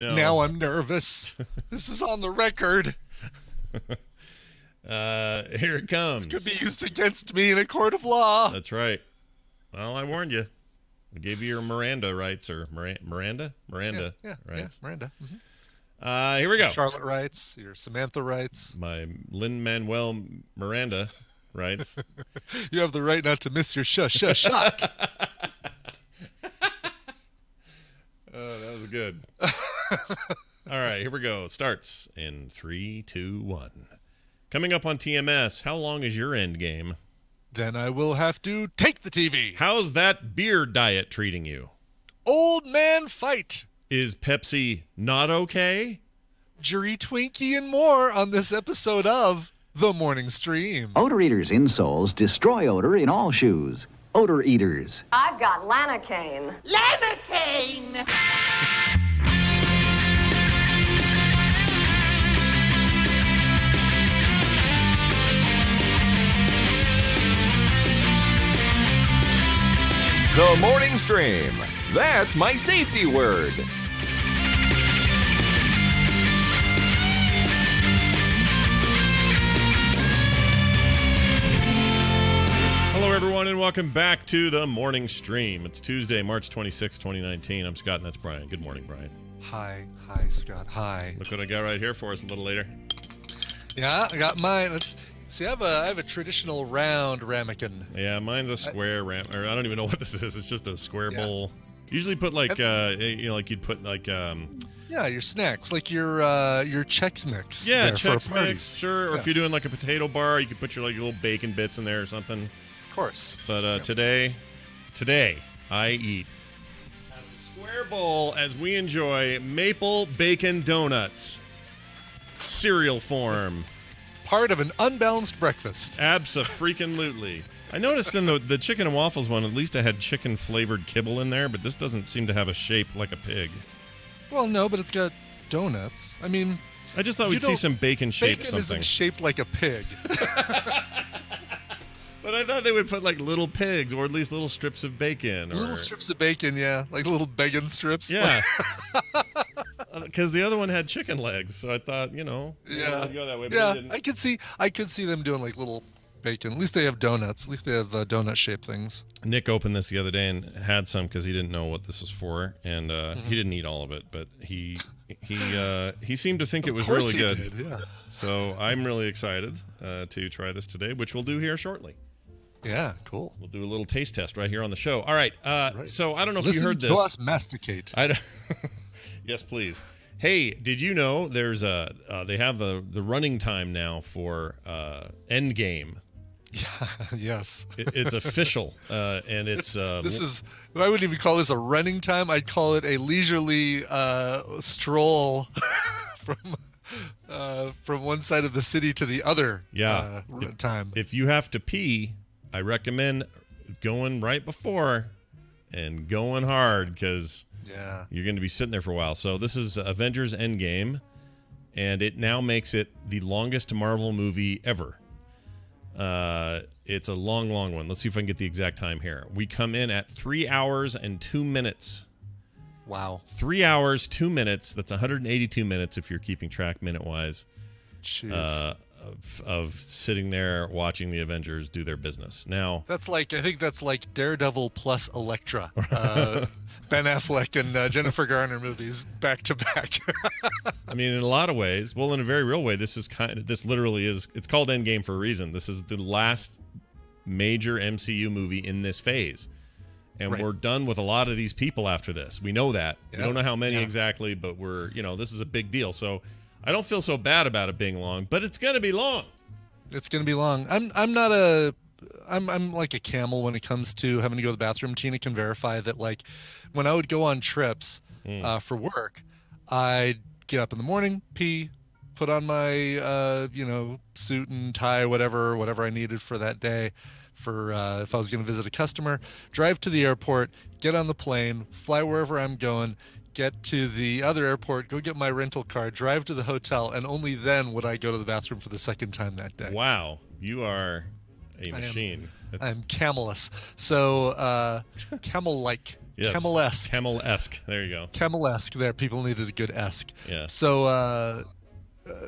No. Now I'm nervous. This is on the record. Here it comes. This could be used against me in a court of law. That's right. Well, I warned you. I gave you your Miranda rights, or Miranda rights. Yeah, Miranda. Here we go. Charlotte rights, your Samantha rights. My Lin-Manuel Miranda rights. You have the right not to miss your shot. Oh, that was good. All right, here we go. Starts in 3, 2, 1. Coming up on TMS, how long is your end game? Then I will have to take the TV. How's that beer diet treating you? Old man fight. Is Pepsi not okay? Jury Twinkie and more on this episode of The Morning Stream. Odor Eaters insoles destroy odor in all shoes. Odor Eaters. I've got Lanacane. Lanacane! The Morning Stream. That's my safety word. Hello, everyone, and welcome back to The Morning Stream. It's Tuesday, March 26, 2019. I'm Scott, and that's Brian. Good morning, Brian. Hi, Scott. Hi. Look what I got right here for us a little later. Yeah, I got mine. Let's see. I have a traditional round ramekin. Yeah, mine's a square or I don't even know what this is. It's just a square bowl. Usually put like like you'd put like yeah, your snacks, like your Chex Mix. Yeah, Chex Mix, sure. Or yes. if you're doing like a potato bar, you could put your like little bacon bits in there or something. Of course. But today I eat out of a square bowl as we enjoy maple bacon donuts, cereal form. Part of an unbalanced breakfast. Abso-freaking-lutely. I noticed in the chicken and waffles one, at least I had chicken-flavored kibble in there, but this doesn't seem to have a shape like a pig. Well, no, but it's got donuts. I mean, I just thought we'd see some bacon-shaped bacon something. isn't shaped like a pig. But I thought they would put like little pigs, or at least little strips of bacon. Little strips of bacon, yeah. Like little bacon strips. Yeah. Because the other one had chicken legs, so I thought, Yeah. I'd go that way, but Yeah, it didn't. I could see them doing like little bacon. At least they have donuts. At least they have donut-shaped things. Nick opened this the other day and had some because he didn't know what this was for, and he didn't eat all of it, but he seemed to think it was really good. Did, yeah. So I'm really excited to try this today, which we'll do here shortly. Yeah, cool. We'll do a little taste test right here on the show. All right. So I don't know if you heard this. Listen to us masticate. Yes, please. Hey, did you know there's they have the running time now for Endgame? Yeah, yes. It's official, and it's this is. I wouldn't even call this a running time. I'd call it a leisurely stroll from one side of the city to the other. Yeah, time. If you have to pee, I recommend going right before and going hard because you're going to be sitting there for a while. So this is Avengers Endgame, and it now makes it the longest Marvel movie ever. It's a long one. Let's see if I can get the exact time here. We come in at 3 hours and 2 minutes. Wow. 3 hours, 2 minutes. That's 182 minutes if you're keeping track minute-wise. Jeez. Of sitting there watching the Avengers do their business. Now, I think that's like Daredevil plus Elektra. Ben Affleck and Jennifer Garner movies back to back. I mean, in a lot of ways, well, in a very real way, this literally is, it's called Endgame for a reason. This is the last major MCU movie in this phase. And we're done with a lot of these people after this. We know that. We don't know how many exactly, but this is a big deal. So I don't feel so bad about it being long, but it's going to be long. It's going to be long. I'm like a camel when it comes to having to go to the bathroom. Tina can verify that, like, when I would go on trips for work, I'd get up in the morning, pee, put on my suit and tie, whatever I needed for that day, for if I was going to visit a customer, drive to the airport, get on the plane, fly wherever I'm going, get to the other airport, go get my rental car, drive to the hotel, and only then would I go to the bathroom for the second time that day. Wow, you are a machine. I'm camelless. So camel-like. Yes. Camel-esque. Camel-esque. There you go. Camel-esque. There, people needed a good esque. Yeah. So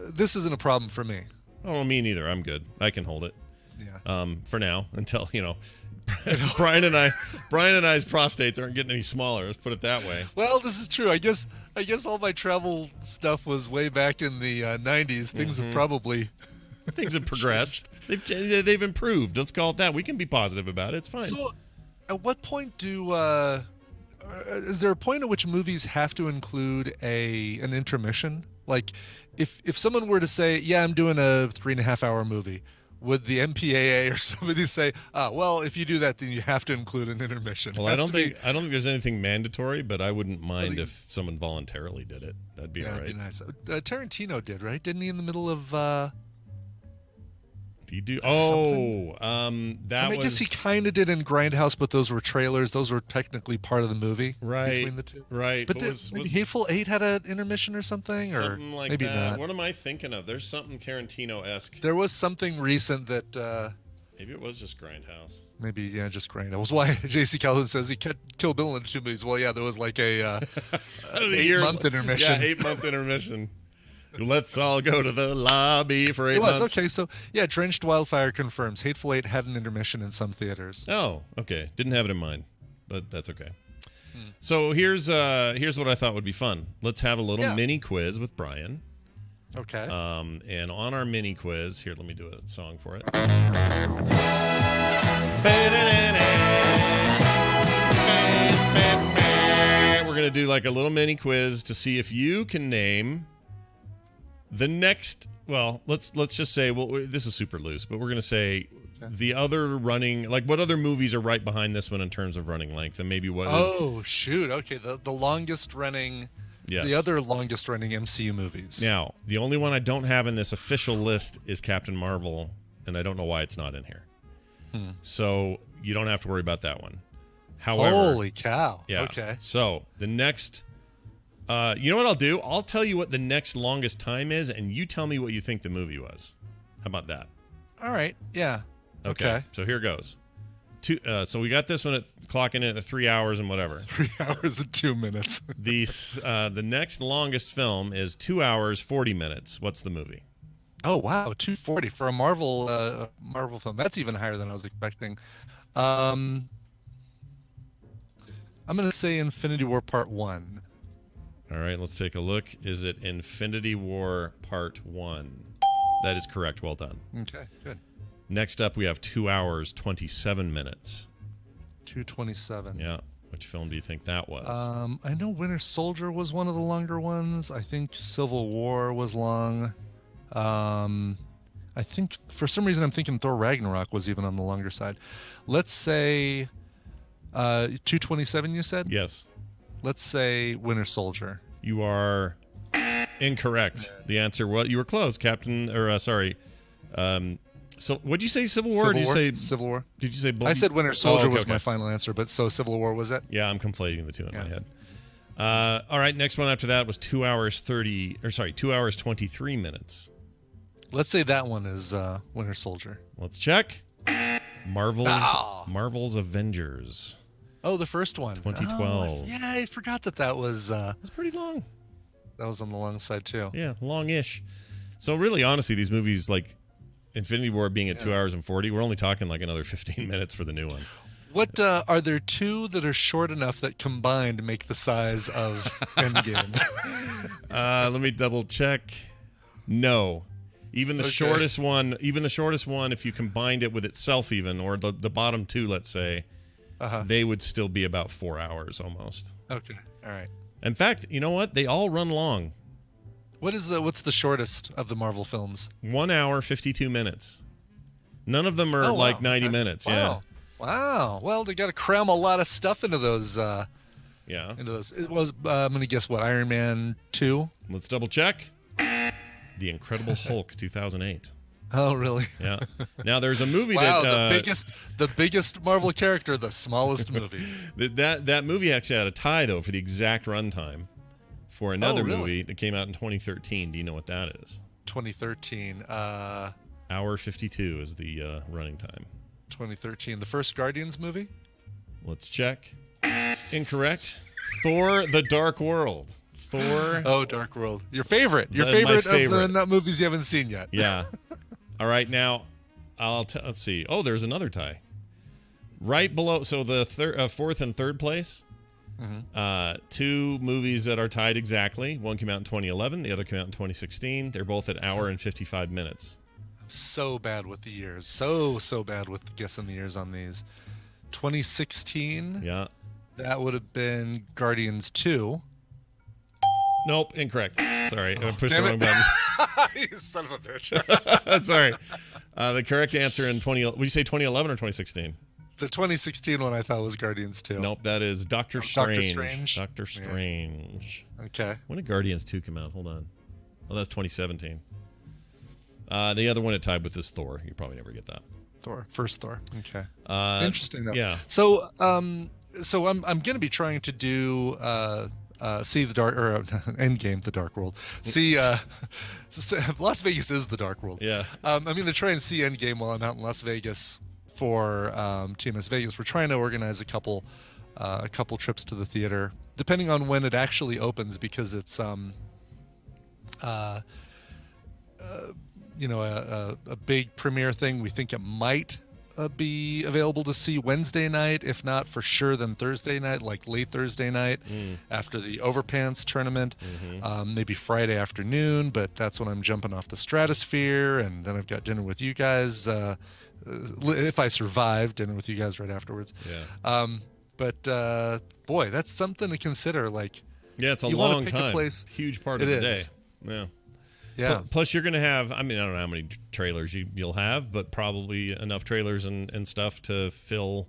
this isn't a problem for me. Oh, me neither. I'm good. I can hold it. Yeah. For now, until Brian and I's prostates aren't getting any smaller. Let's put it that way. Well, this is true. I guess all my travel stuff was way back in the 90s. Things have probably things have progressed. They've improved. Let's call it that. We can be positive about it. It's fine. So, at what point is there a point at which movies have to include an intermission? Like, if someone were to say, "Yeah, I'm doing a 3.5-hour movie," would the MPAA or somebody say, well, if you do that, then you have to include an intermission? Well, I don't think there's anything mandatory, but I wouldn't mind if someone voluntarily did it. That'd be all right. That'd be nice. Tarantino did, right? Didn't he in the middle of? Did he do? I guess he kind of did in Grindhouse, but those were trailers. Those were technically part of the movie, right? Between the two, right? But maybe Hateful Eight had an intermission or something, something like maybe that. not. What am I thinking of? There's something Tarantino-esque. There was something recent that. Maybe it was just Grindhouse. Maybe, yeah, just Grindhouse. Why J.C. Calhoun says he killed Bill in 2 movies. Well, yeah, there was like a 8-month intermission. Yeah, 8-month intermission. Let's all go to the lobby for 8 months. It was, okay. So, yeah, Drenched Wildfire confirms. Hateful Eight had an intermission in some theaters. Oh, okay. Didn't have it in mind, but that's okay. So here's what I thought would be fun. Let's have a little mini quiz with Brian. Okay. And on our mini quiz, here, let me do a song for it. We're going to do like a little mini quiz to see if you can name the next, well, let's just say, well, this is super loose, but we're going to say the other running, like what other movies are right behind this one in terms of running length, and maybe what is... Oh, shoot. Okay, the longest running... Yes. The other longest running MCU movies. Now, the only one I don't have in this official list is Captain Marvel, and I don't know why it's not in here. So you don't have to worry about that one. However, holy cow. Yeah. Okay. So the next, you know what I'll do? I'll tell you what the next longest time is, and you tell me what you think the movie was. How about that? All right. Yeah. Okay. So here goes. So we got this one clocking in at 3 hours and whatever. 3 hours and 2 minutes. The next longest film is 2 hours 40 minutes. What's the movie? Oh wow, 240 for a Marvel film. That's even higher than I was expecting. I'm gonna say Infinity War Part 1. All right, let's take a look. Is it Infinity War Part 1? That is correct. Well done. Okay, good. Next up, we have 2 hours 27 minutes. 2:27. Yeah. Which film do you think that was? I know Winter Soldier was one of the longer ones. I think Civil War was long. I think for some reason I'm thinking Thor Ragnarok was even on the longer side. Let's say 2:27. You said? Yes. Let's say Winter Soldier. You are incorrect. The answer was you were close, Captain. Or sorry. So what'd you say? Civil War? Did you say Civil War? Did you say? I said Winter Soldier was my final answer, but so Civil War was it? Yeah, I'm conflating the two in my head. All right, next one after that was 2 hours 2 hours 23 minutes. Let's say that one is Winter Soldier. Let's check. Marvel's Avengers. Oh, the first one. 2012. Yeah, I forgot that was. It's pretty long. That was on the long side too. Yeah, long-ish. So really, honestly, these movies like Infinity War being at 2 hours and 40, we're only talking like another 15 minutes for the new one. What are there two that are short enough that combined make the size of Endgame? Let me double check. No. Even the shortest one, if you combined it with itself even, or the bottom two, let's say, they would still be about 4 hours almost. Okay. All right. In fact, you know what? They all run long. What's the shortest of the Marvel films? 1 hour, 52 minutes. None of them are 90 minutes. Wow. Yeah. Wow. Well, they got to cram a lot of stuff into those. Yeah. Into those. It was. I'm gonna guess what, Iron Man 2. Let's double check. The Incredible Hulk, 2008. Oh, really? Yeah. Now there's a movie the biggest Marvel character, the smallest movie. that movie actually had a tie though for the exact runtime for another movie that came out in 2013. Do you know what that is? 2013. Hour 52 is the running time. 2013. The first Guardians movie? Let's check. Incorrect. Thor: The Dark World. Thor. Oh, Dark World. Your favorite. Your My favorite favorite. of the movies you haven't seen yet. Yeah. All right, now let's see. Oh, there's another tie. Right below, so the fourth and third place. Two movies that are tied exactly. One came out in 2011, the other came out in 2016. They're both at hour and 55 minutes. So bad with the years. So bad with guessing the years on these. 2016. Yeah. That would have been Guardians 2. Nope, incorrect. Sorry, I pushed the wrong button. You son of a bitch. Sorry. The correct answer in would you say 2011 or 2016? The 2016 one I thought was Guardians 2. Nope, that is Doctor Strange. Strange? Doctor Strange. Yeah. Okay. When did Guardians 2 come out? Hold on. Oh, that's 2017. The other one it tied with is Thor. You probably never get that. First Thor. Okay. Interesting though. Yeah. So I'm gonna be trying to do see the dark or Endgame, the Dark World. See, Las Vegas is the Dark World. Yeah. I'm gonna try and see Endgame while I'm out in Las Vegas for TMS Vegas. We're trying to organize a couple trips to the theater, depending on when it actually opens, because it's a big premiere thing. We think it might be available to see Wednesday night, if not for sure then Thursday night, like late Thursday night after the Overpants tournament. Maybe Friday afternoon, but that's when I'm jumping off the stratosphere, and then I've got dinner with you guys. If I survive, dinner with you guys right afterwards. Yeah. But boy, that's something to consider. Like, yeah, it's a you wanna long pick a time. place- Huge part of the day. Yeah. Yeah. Plus, you're going to have, I mean, I don't know how many trailers you'll have, but probably enough trailers and stuff to fill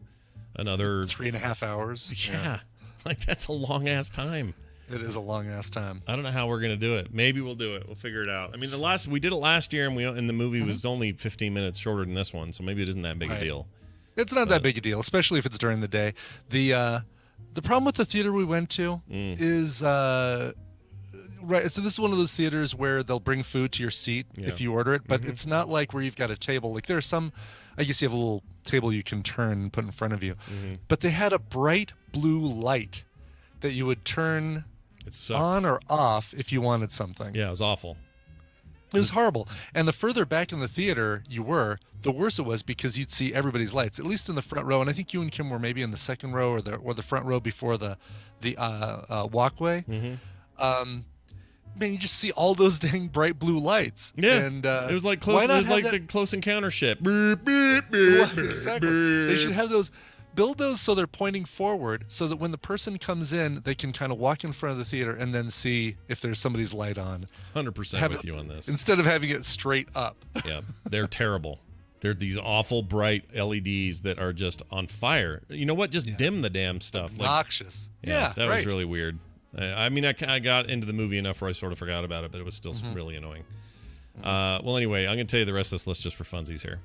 another 3.5 hours. Yeah. Like, that's a long ass time. It is a long ass time. I don't know how we're going to do it. Maybe we'll do it. We'll figure it out. I mean, we did it last year, and the movie was only 15 minutes shorter than this one, so maybe it isn't that big a deal. It's not that big a deal, especially if it's during the day. The problem with the theater we went to is right. So this is one of those theaters where they'll bring food to your seat if you order it, but it's not like where you've got a table. Like, there are some, I guess you have a little table you can turn and put in front of you, but they had a bright blue light that you would turn on or off if you wanted something. Yeah, it was awful. It was horrible. And the further back in the theater you were, the worse it was, because you'd see everybody's lights, at least in the front row. And I think you and Kim were maybe in the second row or the front row before the walkway. Man, you just see all those dang bright blue lights. Yeah, and it was like close. It was like the Close Encounter shit. Exactly. They should have those. Build those so they're pointing forward, so that when the person comes in, they can kind of walk in front of the theater and then see if there's somebody's light on. 100% with you on this. Instead of having it straight up. Yeah, they're terrible. They're these awful bright LEDs that are just on fire. You know what? Just dim the damn stuff. Obnoxious. That was really weird. I mean, I got into the movie enough where I sort of forgot about it, but it was still really annoying. Well, anyway, I'm going to tell you the rest of this list just for funsies here.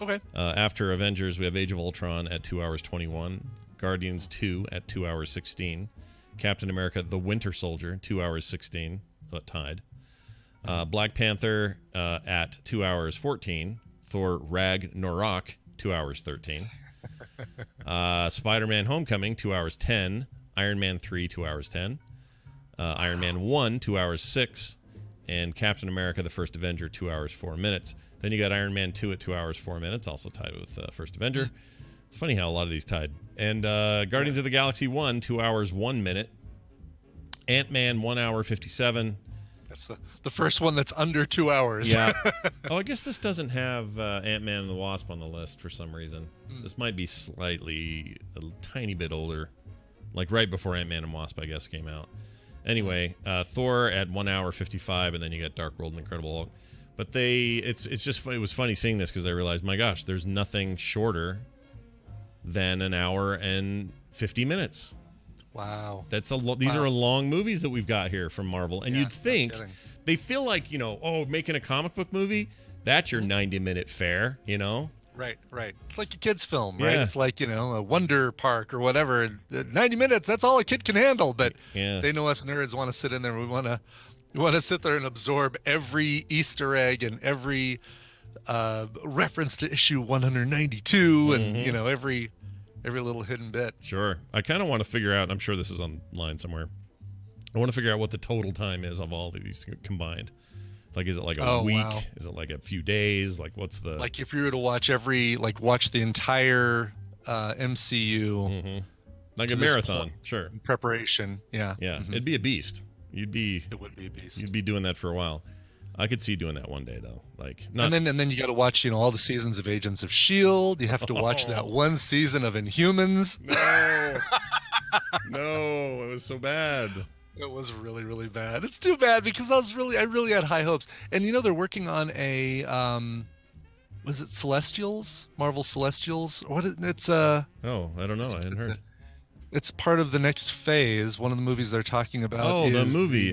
Okay. After Avengers, we have Age of Ultron at 2 hours 21, Guardians 2 at 2 hours 16, Captain America: The Winter Soldier 2 hours 16, so it tied. Black Panther at 2 hours 14, Thor: Ragnarok 2 hours 13, Spider-Man: Homecoming 2 hours 10, Iron Man 3 2 hours 10, Iron Man 1 2 hours 6, and Captain America: The First Avenger 2 hours 4 minutes. Then you got Iron Man 2 at 2 hours 4 minutes, also tied with First Avenger. It's funny how a lot of these tied. And Guardians of the Galaxy 1 2 hours 1 minute, Ant-Man 1 hour 57. That's the first one that's under 2 hours. Yeah. Oh, I guess this doesn't have Ant-Man and the Wasp on the list for some reason. This might be slightly, a tiny bit older. Like right before Ant-Man and Wasp, I guess, came out. Anyway, Thor at 1 hour 55, and then you got Dark World and Incredible Hulk. But it was funny seeing this, because I realized, my gosh, there's nothing shorter than an hour and 50 minutes. Wow. These are long movies that we've got here from Marvel. And you'd think, they feel like, making a comic book movie, that's your 90-minute fare, Right. It's like a kid's film, right? It's like, a Wonder Park or whatever. 90 minutes, that's all a kid can handle. But they know us nerds want to sit in there. We want to sit there and absorb every Easter egg and every reference to issue 192, and you know every little hidden bit. Sure. I kind of want to figure out. I'm sure this is online somewhere. I want to figure out what the total time is of all of these combined. Like, is it like a week? Wow. Is it like a few days? Like, what's the... Like, if you were to watch watch the entire MCU... Like a marathon, sure. In preparation, yeah. Yeah, it'd be a beast. It would be a beast. You'd be doing that for a while. I could see doing that one day, though. Like, not... And then you got to watch, all the seasons of Agents of S.H.I.E.L.D. You have to watch that one season of Inhumans. No. No, it was so bad. It was really, really bad. It's too bad because I really had high hopes. And they're working on a was it Celestials? Marvel Celestials? It's Oh, I don't know. I hadn't heard. It's part of the next phase. One of the movies they're talking about. Oh, is the movie.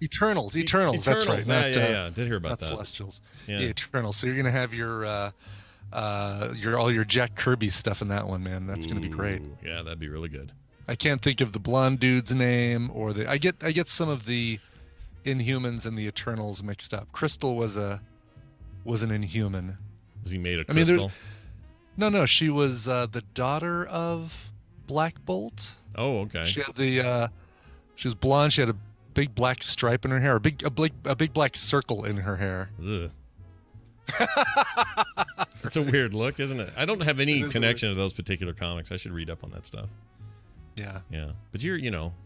Eternals. Eternals. That's right. Yeah. Did hear about that. Celestials. Yeah. Eternals. So you're gonna have your all your Jack Kirby stuff in that one, man. That's gonna be great. Yeah, that'd be really good. I can't think of the blonde dude's name I get some of the Inhumans and the Eternals mixed up. Crystal was an Inhuman. Was he made of crystal? No, she was the daughter of Black Bolt. Oh, okay. She had she was blonde. She had a big black stripe in her hair, a big black circle in her hair. Ugh. It's a weird look, isn't it? I don't have any connection to those particular comics. I should read up on that stuff. Yeah. But you're,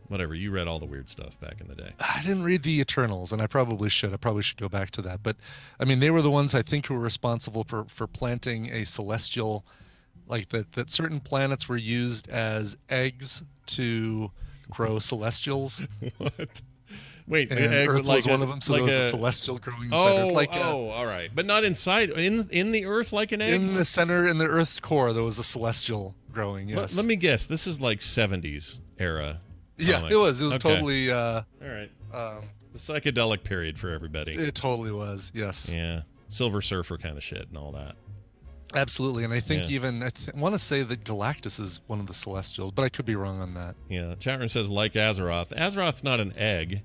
whatever. You read all the weird stuff back in the day. I didn't read the Eternals, and I probably should. I probably should go back to that. But, I mean, they were the ones I think who were responsible for planting a celestial, like that certain planets were used as eggs to grow celestials. What? Wait, and Earth was one of them, so there was a celestial growing inside Earth. All right. But not inside, in the Earth like an egg? In the center, in the Earth's core, there was a celestial growing, yes. Let me guess. This is like 70s era Yeah, comics. it was. It was okay. Totally... all right. The psychedelic period for everybody. It totally was, yes. Yeah. Silver Surfer kind of shit and all that. Absolutely, and I think I want to say that Galactus is one of the Celestials, but I could be wrong on that. Yeah, the chat room says like Azeroth. Azeroth's not an egg.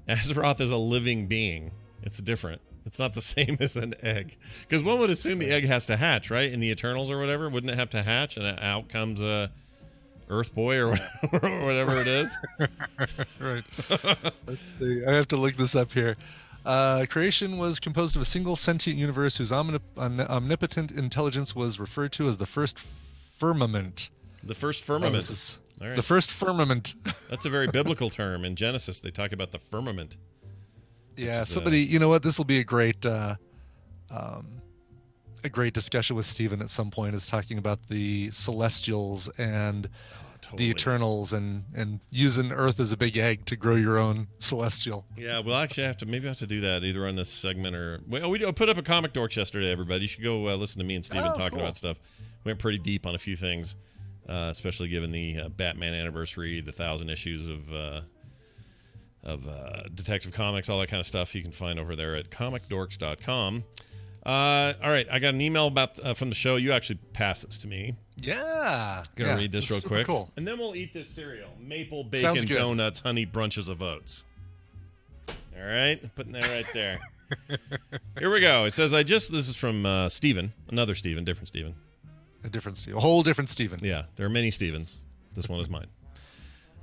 Azeroth is a living being. It's different. It's not the same as an egg. Because one would assume the egg has to hatch, right? In the Eternals or whatever, wouldn't it have to hatch? And out comes a Earth Boy or whatever it is. Right. Let's see. I have to look this up here. Creation was composed of a single sentient universe whose omnipotent intelligence was referred to as the first firmament. The first firmament. Right. The first firmament. That's a very biblical term. In Genesis, they talk about the firmament. Yeah, somebody, you know what? This will be a great discussion with Steven at some point, is talking about the Celestials and the Eternals and using Earth as a big egg to grow your own Celestial. Yeah, we'll actually have to do that either on this segment or... we put up a Comic Dorks yesterday, everybody. You should go listen to me and Steven talking about stuff. We went pretty deep on a few things, especially given the Batman anniversary, the 1,000 issues of Detective Comics, all that kind of stuff you can find over there at comicdorks.com. All right, I got an email about from the show. You actually passed this to me. Yeah. Gonna read this real quick. Cool. And then we'll eat this cereal. Maple, bacon, donuts, honey, brunches of oats. All right, putting that right there. Here we go. It says, this is from Steven. Another Steven, different Steven. A different Steven. A whole different Steven. Yeah, there are many Stevens. This one is mine.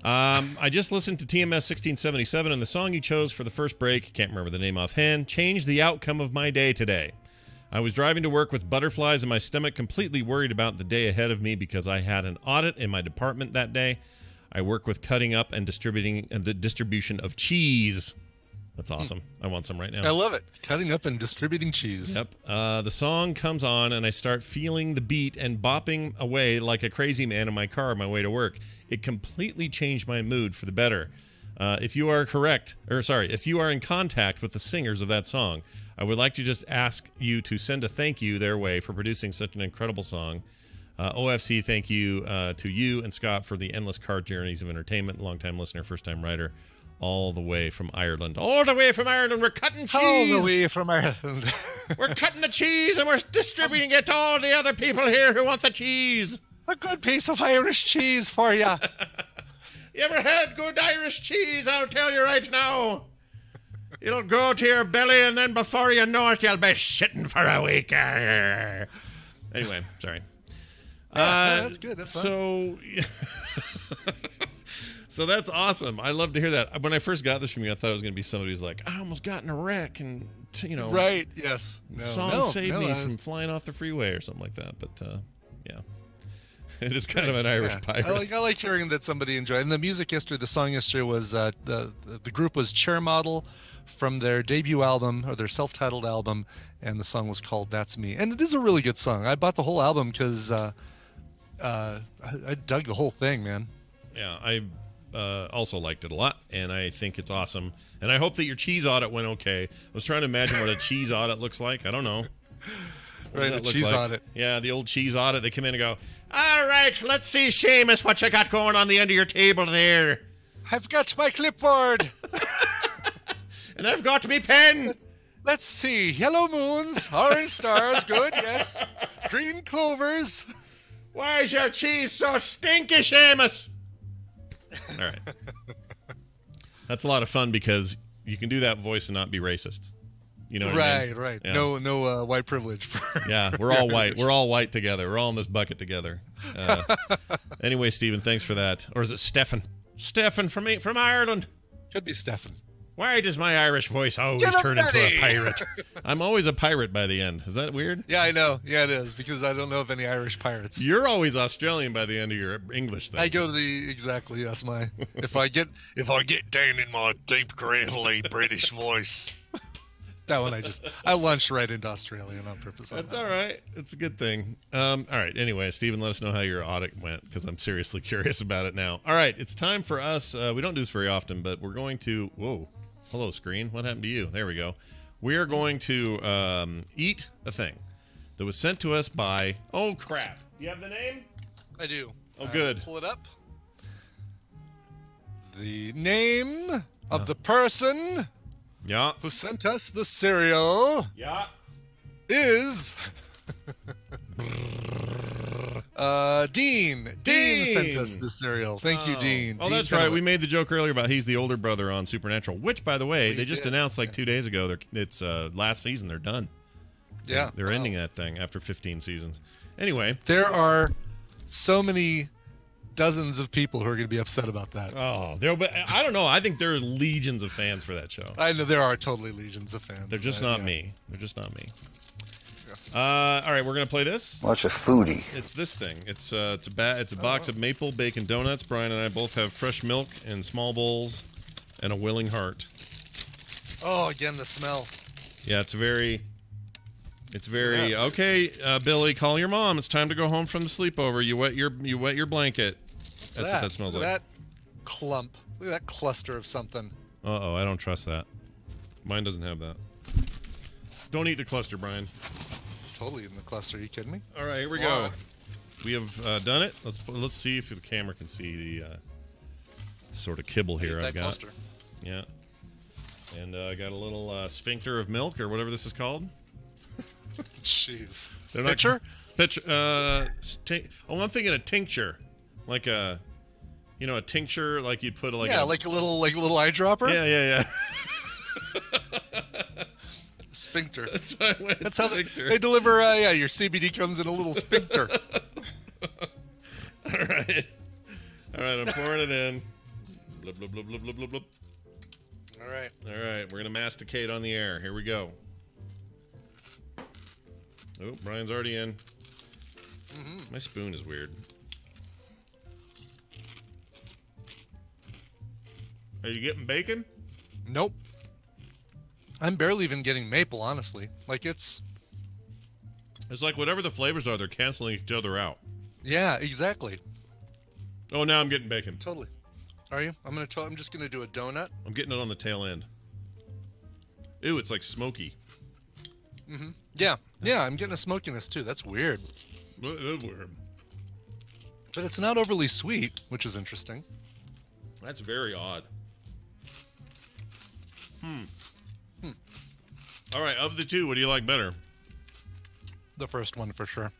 I just listened to TMS 1677, and the song you chose for the first break, can't remember the name offhand, changed the outcome of my day today. I was driving to work with butterflies in my stomach, completely worried about the day ahead of me because I had an audit in my department that day. I work with cutting up and distributing the distribution of cheese. That's awesome. I want some right now. I love it. Cutting up and distributing cheese. Yep. The song comes on, and I start feeling the beat and bopping away like a crazy man in my car on my way to work. It completely changed my mood for the better. If you are in contact with the singers of that song, I would like to just ask you to send a thank you their way for producing such an incredible song. OFC, thank you to you and Scott for the endless car journeys of entertainment. Longtime listener, first-time writer, all the way from Ireland. All the way from Ireland, we're cutting cheese. All the way from Ireland. We're cutting the cheese and we're distributing it to all the other people here who want the cheese. A good piece of Irish cheese for you. You ever had good Irish cheese? I'll tell you right now. It'll go to your belly, and then before you know it, you'll be shitting for a week. Anyway, sorry. That's good. That's fun. So that's awesome. I love to hear that. When I first got this from you, I thought it was going to be somebody who's like, I almost got in a wreck, and right? Yes. Song saved me from flying off the freeway or something like that. But yeah, it is kind of an Irish pirate. I like hearing that somebody enjoyed. And the music history, the song history was the group was Chair Model from their debut album or their self-titled album, and the song was called "That's Me." And it is a really good song. I bought the whole album because I dug the whole thing, man. Yeah, I also liked it a lot, and I think it's awesome. And I hope that your cheese audit went okay. I was trying to imagine what a cheese audit looks like. I don't know. Right, a cheese audit. Yeah, the old cheese audit. They come in and go, all right, let's see, Seamus, what you got going on the end of your table there. I've got my clipboard. And I've got me pen. Let's see. Yellow moons, orange stars, good, yes. Green clovers. Why is your cheese so stinky, Seamus? All right. That's a lot of fun because you can do that voice and not be racist. You know what I mean? Right. Yeah. No white privilege. Yeah, we're all white. We're all white together. We're all in this bucket together. Anyway, Stephen, thanks for that. Or is it Stefan? Stefan from Ireland. Could be Stefan. Why does my Irish voice always turn into a pirate? I'm always a pirate by the end. Is that weird? Yeah, I know. Yeah, it is, because I don't know of any Irish pirates. You're always Australian by the end of your English thing. I go to exactly, yes, if I get down in my deep gravelly British voice. That one I launched right into Australian on purpose. That's all right. It's a good thing. All right. Anyway, Stephen, let us know how your audit went, because I'm seriously curious about it now. All right. It's time for us. We don't do this very often, but we're going to... Whoa. Hello, screen. What happened to you? There we go. We are going to eat a thing that was sent to us by... Oh, crap. Do you have the name? I do. Oh, good. Pull it up. The name of the person... Yeah. Who sent us the cereal? Yeah. Is Dean. Dean sent us the cereal. Thank you, Dean. Oh, that's right. We made the joke earlier about he's the older brother on Supernatural, which, by the way, they just announced like 2 days ago. It's last season. They're done. Yeah. They're ending that thing after 15 seasons. Anyway. There are so many dozens of people who are going to be upset about that. Oh, but I don't know. I think there are legions of fans for that show. I know there are totally legions of fans. They're just not me. They're just not me. Yes. All right, we're gonna play this. What's a foodie? It's this thing. It's a box of maple bacon donuts. Brian and I both have fresh milk in small bowls and a willing heart. Oh, again the smell. Yeah, it's very. Okay, Billy, call your mom. It's time to go home from the sleepover. You wet your blanket. That's what that smells like. That clump. Look at that cluster of something. Uh-oh, I don't trust that. Mine doesn't have that. Don't eat the cluster, Brian. Totally in the cluster. Are you kidding me? All right, here we go. We have done it. Let's see if the camera can see the sort of kibble here I've got. Cluster. Yeah. And I got a little sphincter of milk or whatever this is called. Jeez. Pitcher? I'm thinking a tincture. Like a tincture, like you'd put like a little eyedropper. Yeah. Sphincter. That's why I went sphincter. They deliver. Your CBD comes in a little sphincter. All right. I'm pouring it in. Blub blub blub blub blub blub blub. All right. We're gonna masticate on the air. Here we go. Oh, Brian's already in. My spoon is weird. Are you getting bacon? Nope. I'm barely even getting maple, honestly. Like it's like whatever the flavors are, they're canceling each other out. Yeah, exactly. Oh, now I'm getting bacon. Totally. Are you? I'm just gonna do a donut. I'm getting it on the tail end. Ew, it's like smoky. Yeah, I'm getting a smokiness too. That's weird. It is weird. But it's not overly sweet, which is interesting. That's very odd. All right, of the two, what do you like better? The first one for sure.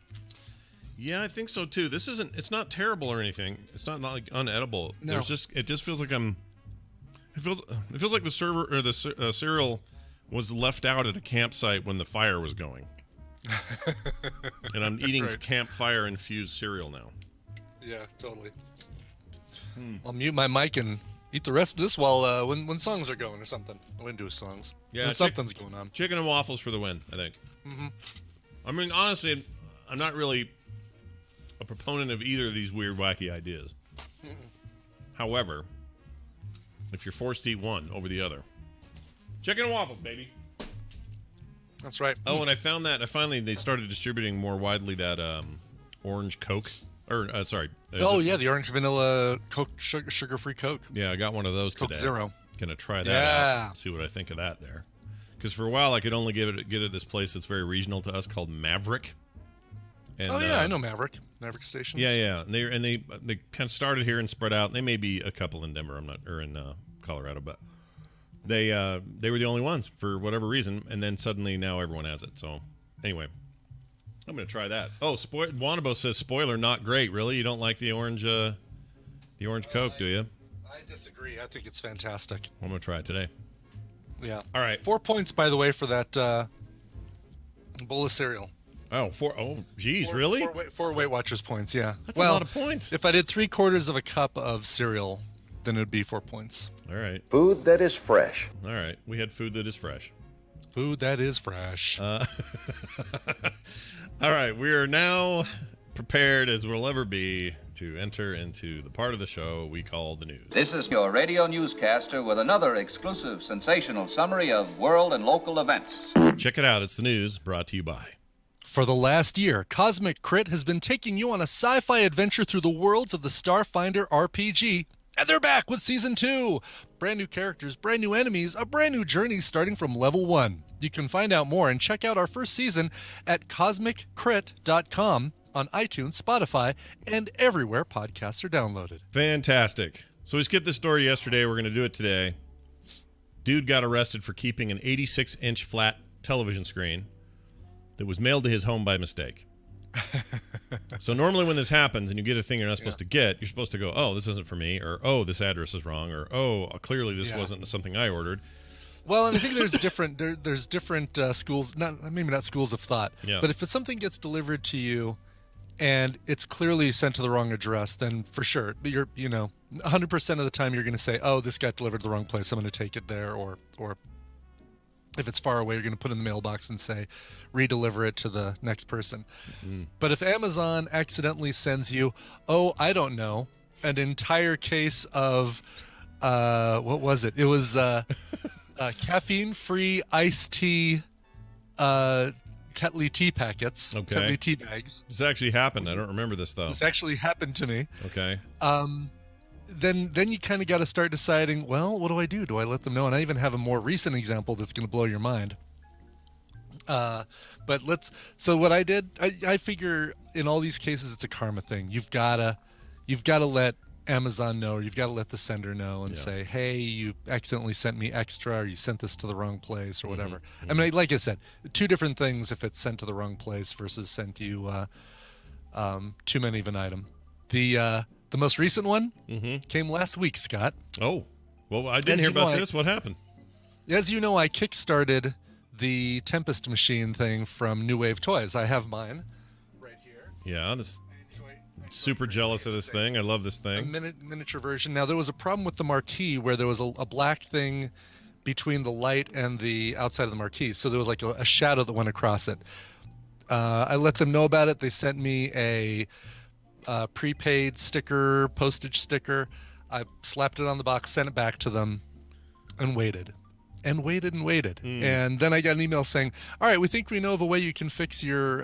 Yeah, I think so too. It's not terrible or anything. It's not like unedible. No. It just feels like it feels like the server or the cereal was left out at a campsite when the fire was going. And I'm eating campfire infused cereal now. Yeah, totally. I'll mute my mic and eat the rest of this while when songs are going or something. I wouldn't do songs. Yeah, when something's going on. Chicken and waffles for the win, I think. Mm-hmm. I mean, honestly, I'm not really a proponent of either of these weird, wacky ideas. Mm-mm. However, if you're forced to eat one over the other, chicken and waffles, baby. That's right. Oh, and I found that they started distributing more widely that orange Coke. Or the orange vanilla Coke, sugar-free Coke. Yeah, I got one of those Coke today. Zero. Gonna try that out and see what I think of that there. Because for a while I could only get it at this place that's very regional to us called Maverick. And, I know Maverick stations. Yeah. And they kind of started here and spread out. And they may be a couple in Denver, or in Colorado, but they were the only ones for whatever reason. And then suddenly now everyone has it. So anyway. I'm going to try that. Oh, Wanabo says, spoiler, not great. Really? You don't like the orange Coke, do you? I disagree. I think it's fantastic. I'm going to try it today. Yeah. All right. 4 points, by the way, for that bowl of cereal. Oh, geez, really? Four Weight Watchers points, yeah. That's a lot of points. If I did 3/4 of a cup of cereal, then it would be 4 points. All right. Food that is fresh. All right. We had food that is fresh. Food that is fresh. All right, we are now prepared as we'll ever be to enter into the part of the show we call the news. This is your radio newscaster with another exclusive sensational summary of world and local events. Check it out. It's the news brought to you by. For the last year, Cosmic Crit has been taking you on a sci-fi adventure through the worlds of the Starfinder RPG. And they're back with Season 2! Brand new characters, brand new enemies, a brand new journey starting from level 1. You can find out more and check out our first season at CosmicCrit.com on iTunes, Spotify, and everywhere podcasts are downloaded. Fantastic. So we skipped this story yesterday. We're going to do it today. Dude got arrested for keeping an 86-inch flat television screen that was mailed to his home by mistake. So normally when this happens and you get a thing you're not supposed to get, you're supposed to go, oh, this isn't for me, or oh, this address is wrong, or oh, clearly this wasn't something I ordered. Well, and I think there's different schools, maybe not schools of thought, but if something gets delivered to you and it's clearly sent to the wrong address, then for sure, you're 100% of the time you're going to say, oh, this got delivered to the wrong place, I'm going to take it there, or if it's far away, you're going to put it in the mailbox and say, redeliver it to the next person. Mm-hmm. But if Amazon accidentally sends you, I don't know, an entire case of, what was it? It was caffeine-free iced tea, Tetley tea packets, Tetley tea bags. This actually happened. I don't remember this, though. This actually happened to me. Okay. Then you kind of got to start deciding, well, what do I do? Do I let them know? And I even have a more recent example that's going to blow your mind. So what I did, I figure in all these cases, it's a karma thing. You've got to let Amazon know, or you've got to let the sender know and say, hey, you accidentally sent me extra, or you sent this to the wrong place, or whatever. Mm-hmm. I mean, like I said, two different things if it's sent to the wrong place versus sent you too many of an item. The most recent one came last week, Scott. Oh, well, I didn't hear about this. What happened? As you know, I kickstarted the Tempest machine thing from New Wave Toys. I have mine right here. Yeah, super jealous of this thing. I love this thing. A miniature version. Now, there was a problem with the marquee where there was a black thing between the light and the outside of the marquee. So there was like a shadow that went across it. I let them know about it. They sent me a prepaid sticker, postage sticker. I slapped it on the box, sent it back to them, and waited. And then I got an email saying, all right, we think we know of a way you can fix your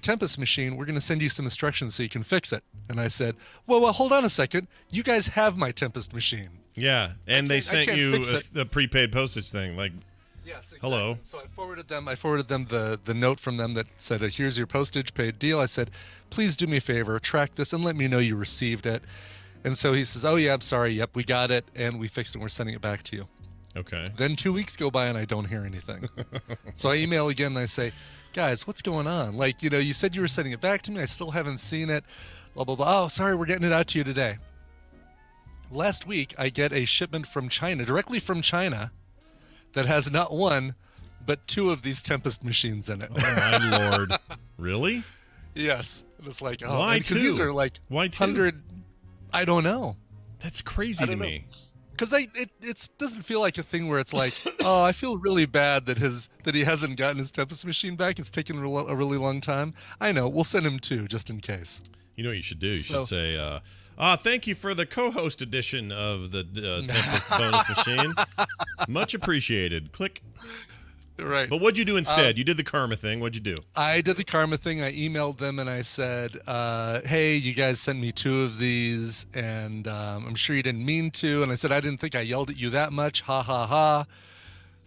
Tempest machine. We're going to send you some instructions so you can fix it. And I said, well, hold on a second. You guys have my Tempest machine. Yeah, and they sent you the prepaid postage thing. Like, yes, exactly. Hello. So I forwarded them the note from them that said, here's your postage paid deal. I said, please do me a favor, track this and let me know you received it. And so he says, oh, yeah, I'm sorry. Yep, we got it, and we fixed it, and we're sending it back to you. Okay. Then 2 weeks go by, and I don't hear anything. So I email again, and I say, guys, what's going on? Like, you said you were sending it back to me. I still haven't seen it. Blah, blah, blah. Oh, sorry, we're getting it out to you today. last week I get a shipment from China, directly from China, that has not one, but 2 of these Tempest machines in it. Oh my lord! Really? Yes. And it's like, oh, Why because 2? these are like Why 2? 100. I don't know. That's crazy to me. Because it doesn't feel like a thing where it's like, oh, I feel really bad that he hasn't gotten his Tempest machine back. It's taken a really long time. I know. We'll send him 2 just in case. You know what you should do? You should say, thank you for the co-host edition of the Tempest bonus machine. Much appreciated. Click. Right. But what'd you do instead? You did the karma thing. What'd you do? I did the karma thing. I emailed them and I said, hey, you guys sent me 2 of these, and I'm sure you didn't mean to. And I said, I didn't think I yelled at you that much. Ha, ha, ha.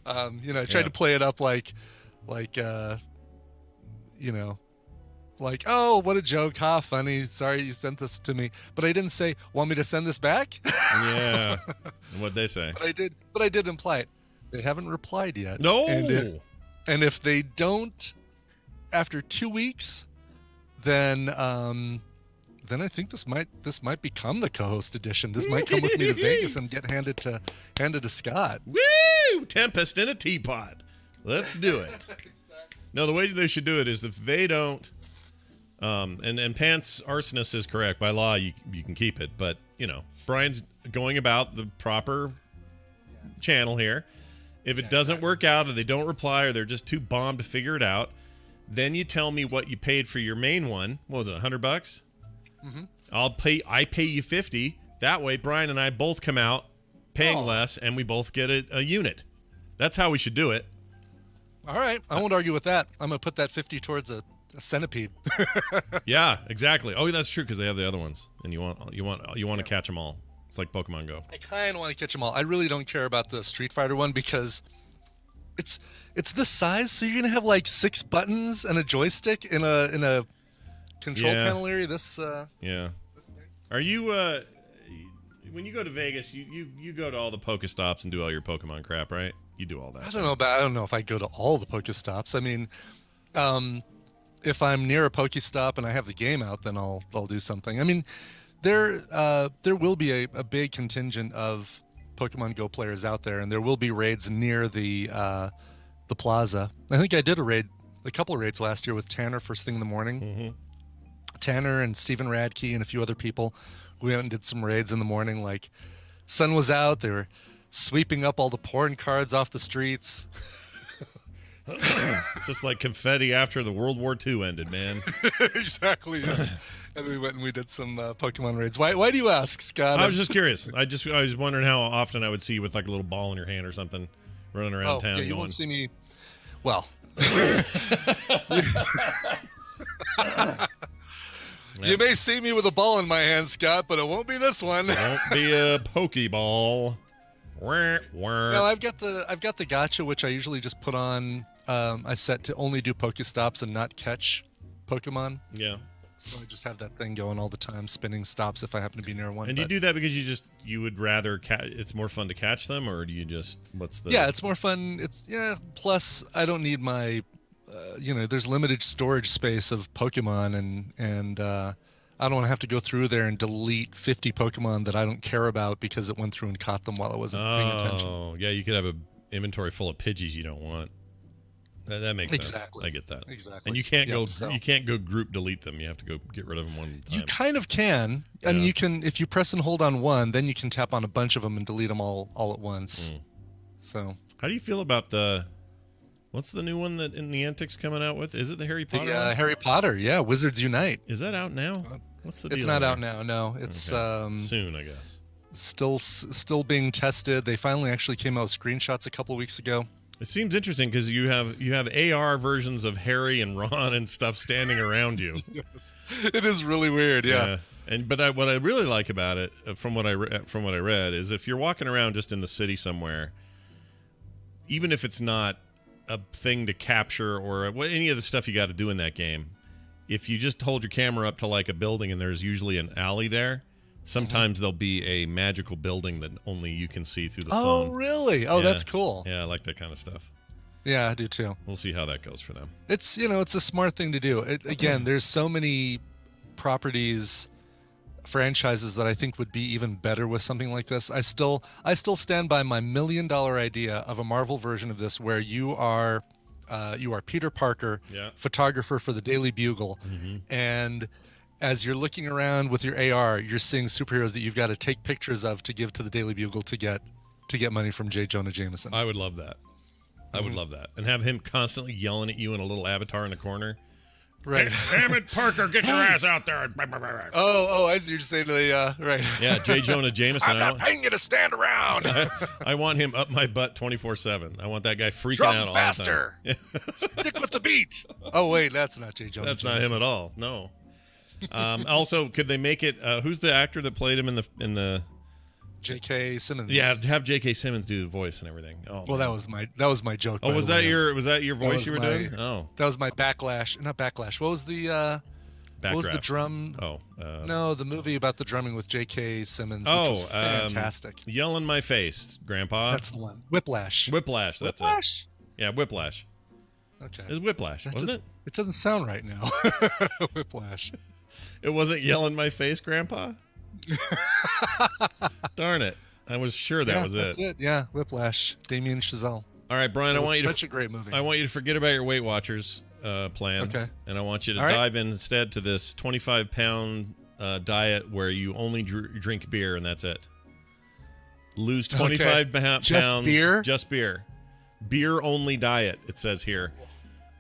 I tried to play it up like, oh, what a joke. Ha, funny. Sorry you sent this to me. But I didn't say, want me to send this back? Yeah. And what'd they say? But I did imply it. They haven't replied yet. No. And if they don't, after 2 weeks, then I think this might become the co-host edition. This might come with me to Vegas and get handed to Scott. Woo! Tempest in a teapot. Let's do it. No, the way they should do it is if they don't, and Pants Arsonist is correct. By law, you can keep it, but Brian's going about the proper channel here. If it doesn't work out, or they don't reply, or they're just too bombed to figure it out, then you tell me what you paid for your main one. What was it, $100? Mm-hmm. I pay you $50. That way, Brian and I both come out paying less, and we both get a unit. That's how we should do it. All right, I won't argue with that. I'm gonna put that $50 towards a centipede. Yeah, exactly. Oh, that's true because they have the other ones, and you want to catch them all. It's like Pokemon Go. I kind of want to catch them all. I really don't care about the Street Fighter one because it's this size, so you're gonna have like 6 buttons and a joystick in a control panel area. Yeah. Are you when you go to Vegas, you go to all the Pokestops and do all your Pokemon crap, right? You do all that. I don't know if I go to all the Pokestops. I mean, if I'm near a Pokestop and I have the game out, then I'll do something. I mean, there will be a big contingent of Pokemon Go players out there, and there will be raids near the plaza. I think I did a couple of raids last year with Tanner first thing in the morning. Mm-hmm. Tanner and Steven Radke and a few other people. We went and did some raids in the morning. Like, sun was out. They were sweeping up all the porn cards off the streets. It's just like confetti after the World War II ended, man. Exactly. Yes. And we went and we did some Pokemon raids. Why do you ask, Scott? I was just curious. I was wondering how often I would see you with like a little ball in your hand or something running around town. Yeah, you won't see me. Well. You may see me with a ball in my hand, Scott, but it won't be this one. It won't be a Pokeball. No, I've got the gacha, which I usually just put on. I set to only do Pokestops and not catch Pokemon. Yeah. So I just have that thing going all the time, spinning stops if I happen to be near one. And do you do that because you would rather it's more fun to catch them, or do you just Yeah, it's more fun. Plus I don't need my there's limited storage space of Pokemon, and I don't want to have to go through there and delete 50 Pokemon that I don't care about because it went through and caught them while I wasn't paying attention. Oh, yeah, you could have an inventory full of Pidgeys you don't want. That makes sense. Exactly. I get that. Exactly. And you can't go group delete them. You have to go get rid of them one time. You kind of can. I mean, you can, if you press and hold on one, then you can tap on a bunch of them and delete them all at once. So. How do you feel about what's the new one that Niantic's coming out with? Is it the Harry Potter one? Harry Potter, yeah. Wizards Unite. Is that out now? What's the deal? It's not out now, no. It's okay. Soon, I guess. Still being tested. They finally actually came out with screenshots a couple of weeks ago. It seems interesting because you have AR versions of Harry and Ron and stuff standing around you. Yes. It is really weird, yeah. But what I really like about it, from what I read, is if you're walking around just in the city somewhere, even if it's not a thing to capture or any of the stuff you got to do in that game, if you just hold your camera up to like a building and there's usually an alley there, sometimes there'll be a magical building that only you can see through the phone. Oh, really? Oh, that's cool. Yeah, I like that kind of stuff. Yeah, I do too. We'll see how that goes for them. It's a smart thing to do. Again, there's so many properties franchises that I think would be even better with something like this. I still stand by my $1 million idea of a Marvel version of this where you are Peter Parker, photographer for the Daily Bugle, and as you're looking around with your AR, you're seeing superheroes that you've got to take pictures of to give to the Daily Bugle to get money from J. Jonah Jameson. I would love that. I would love that, and have him constantly yelling at you in a little avatar in the corner. Right. Damn it, Parker, get your ass out there. I see you're saying to the, right. Yeah, J. Jonah Jameson. I'm not paying you to stand around. I want him up my butt 24-7. I want that guy freaking Drum out all faster. the time. Stick with the beat. Oh, wait, that's not J. Jonah That's Jameson. not him at all, no. Also, could they make it, who's the actor that played him in the... J.K. Simmons. Yeah, have J.K. Simmons do the voice and everything. Oh, well, man. that was my joke. Oh, was that your voice you were doing? Oh, that was my backlash. Not backlash. What was the what was the drum? Oh, no, the movie about the drumming with J.K. Simmons, which was fantastic. Yell in my face, Grandpa. That's the one. Whiplash. Whiplash. That's Whiplash? it. Yeah, Whiplash. Okay. It's Whiplash, wasn't it? It doesn't sound right now. Whiplash. It wasn't Yell in my face, Grandpa. Darn it! I was sure that was it. That's it. Yeah, Whiplash. Damien Chazelle. All right, Brian. I want you such a great movie. I want you to forget about your Weight Watchers plan. Okay. And I want you to dive in instead to this 25-pound diet where you only drink beer and that's it. Lose 25 pounds. Just beer? Just beer. Beer only diet. It says here.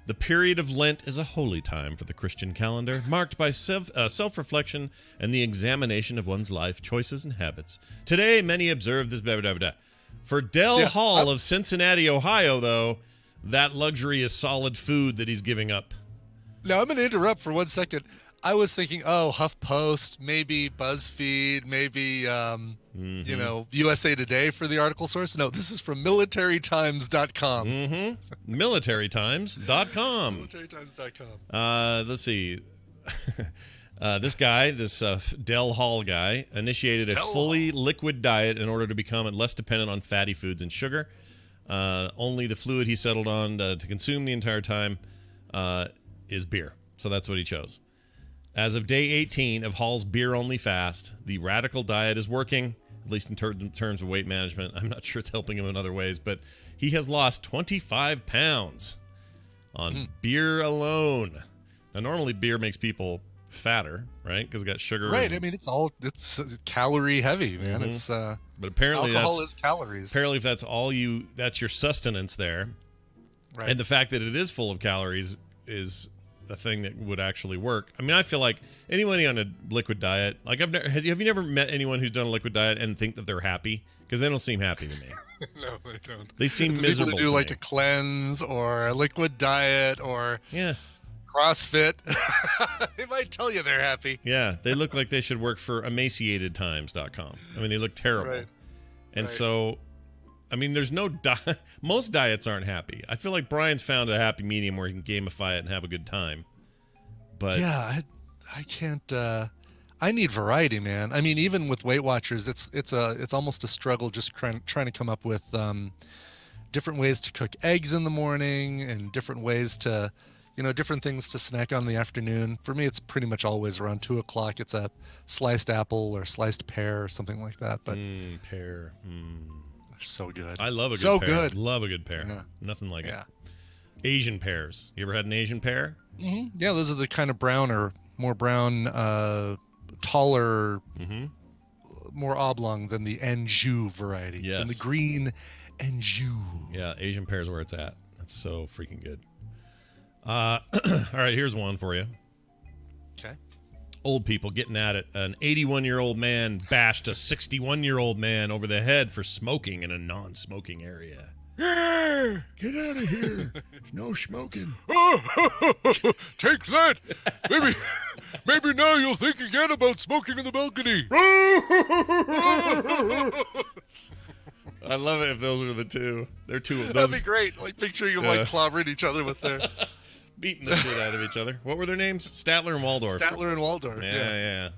The period of Lent is a holy time for the Christian calendar, marked by self-reflection and the examination of one's life, choices, and habits. Today, many observe this blah, blah, blah. For Dell Hall of Cincinnati, Ohio, though, that luxury is solid food that he's giving up. Now, I'm going to interrupt for 1 second. I was thinking, HuffPost, maybe BuzzFeed, maybe, USA Today for the article source. No, this is from militarytimes.com. Militarytimes.com. Militarytimes.com. Let's see. This guy, Dell Hall guy, initiated a fully liquid diet in order to become less dependent on fatty foods and sugar. Only the fluid he settled on to consume the entire time is beer. So that's what he chose. As of day 18 of Hall's beer-only fast, the radical diet is working, at least in terms of weight management. I'm not sure it's helping him in other ways, but he has lost 25 pounds on beer alone. Now, normally beer makes people fatter, right? Because it's got sugar. Right. I mean, it's calorie heavy, man. It's but apparently alcohol is calories. Apparently, if that's that's your sustenance there. Right. And the fact that it is full of calories is a thing that would actually work. I mean, I feel like anybody on a liquid diet, like have you never met anyone who's done a liquid diet and think that they're happy? Because they don't seem happy to me. No, they don't. They seem the miserable. People that do like a cleanse or a liquid diet or CrossFit, they might tell you they're happy. Yeah, they look like they should work for emaciatedtimes.com. I mean, they look terrible. Right. And so, I mean, there's no most diets aren't happy. I feel like Brian's found a happy medium where he can gamify it and have a good time. But yeah, I can't. I need variety, man. I mean, even with Weight Watchers, it's almost a struggle just trying to come up with different ways to cook eggs in the morning and different ways to, different things to snack on in the afternoon. For me, it's pretty much always around 2 o'clock. It's a sliced apple or sliced pear or something like that. But pear. So good. I love a good so pear. Good. Love a good pear. Yeah. Nothing like it. Yeah. Asian pears. You ever had an Asian pear? Mm-hmm. Yeah, those are the kind of brown or more brown, taller, more oblong than the Anjou variety. Yes. And the green Anjou. Yeah, Asian pears where it's at. That's so freaking good. All right, here's one for you. Okay. Old people getting at it. An 81-year-old man bashed a 61-year-old man over the head for smoking in a non-smoking area. Get out of here. There's no smoking. Take that. Maybe now you'll think again about smoking in the balcony. I love it if those are the two. They're two of those. That'd be great. Like picturing them like clobbering each other with their... beating the shit out of each other. What were their names? Statler and Waldorf. Statler and Waldorf. Yeah.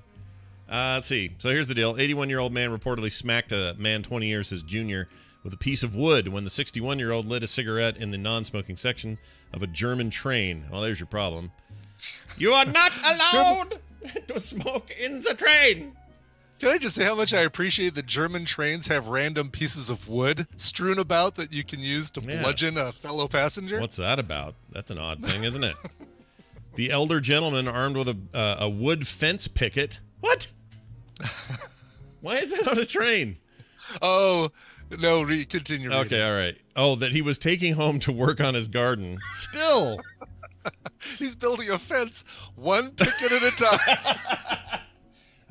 Let's see. So here's the deal. 81-year-old man reportedly smacked a man 20 years his junior with a piece of wood when the 61-year-old lit a cigarette in the non-smoking section of a German train. Well, there's your problem. You are not allowed to smoke in the train. Can I just say how much I appreciate that German trains have random pieces of wood strewn about that you can use to bludgeon a fellow passenger? What's that about? That's an odd thing, isn't it? The elder gentleman armed with a wood fence picket. What? Why is that on a train? Oh, no, continue reading. Okay, all right. Oh, that he was taking home to work on his garden. Still. He's building a fence one picket at a time.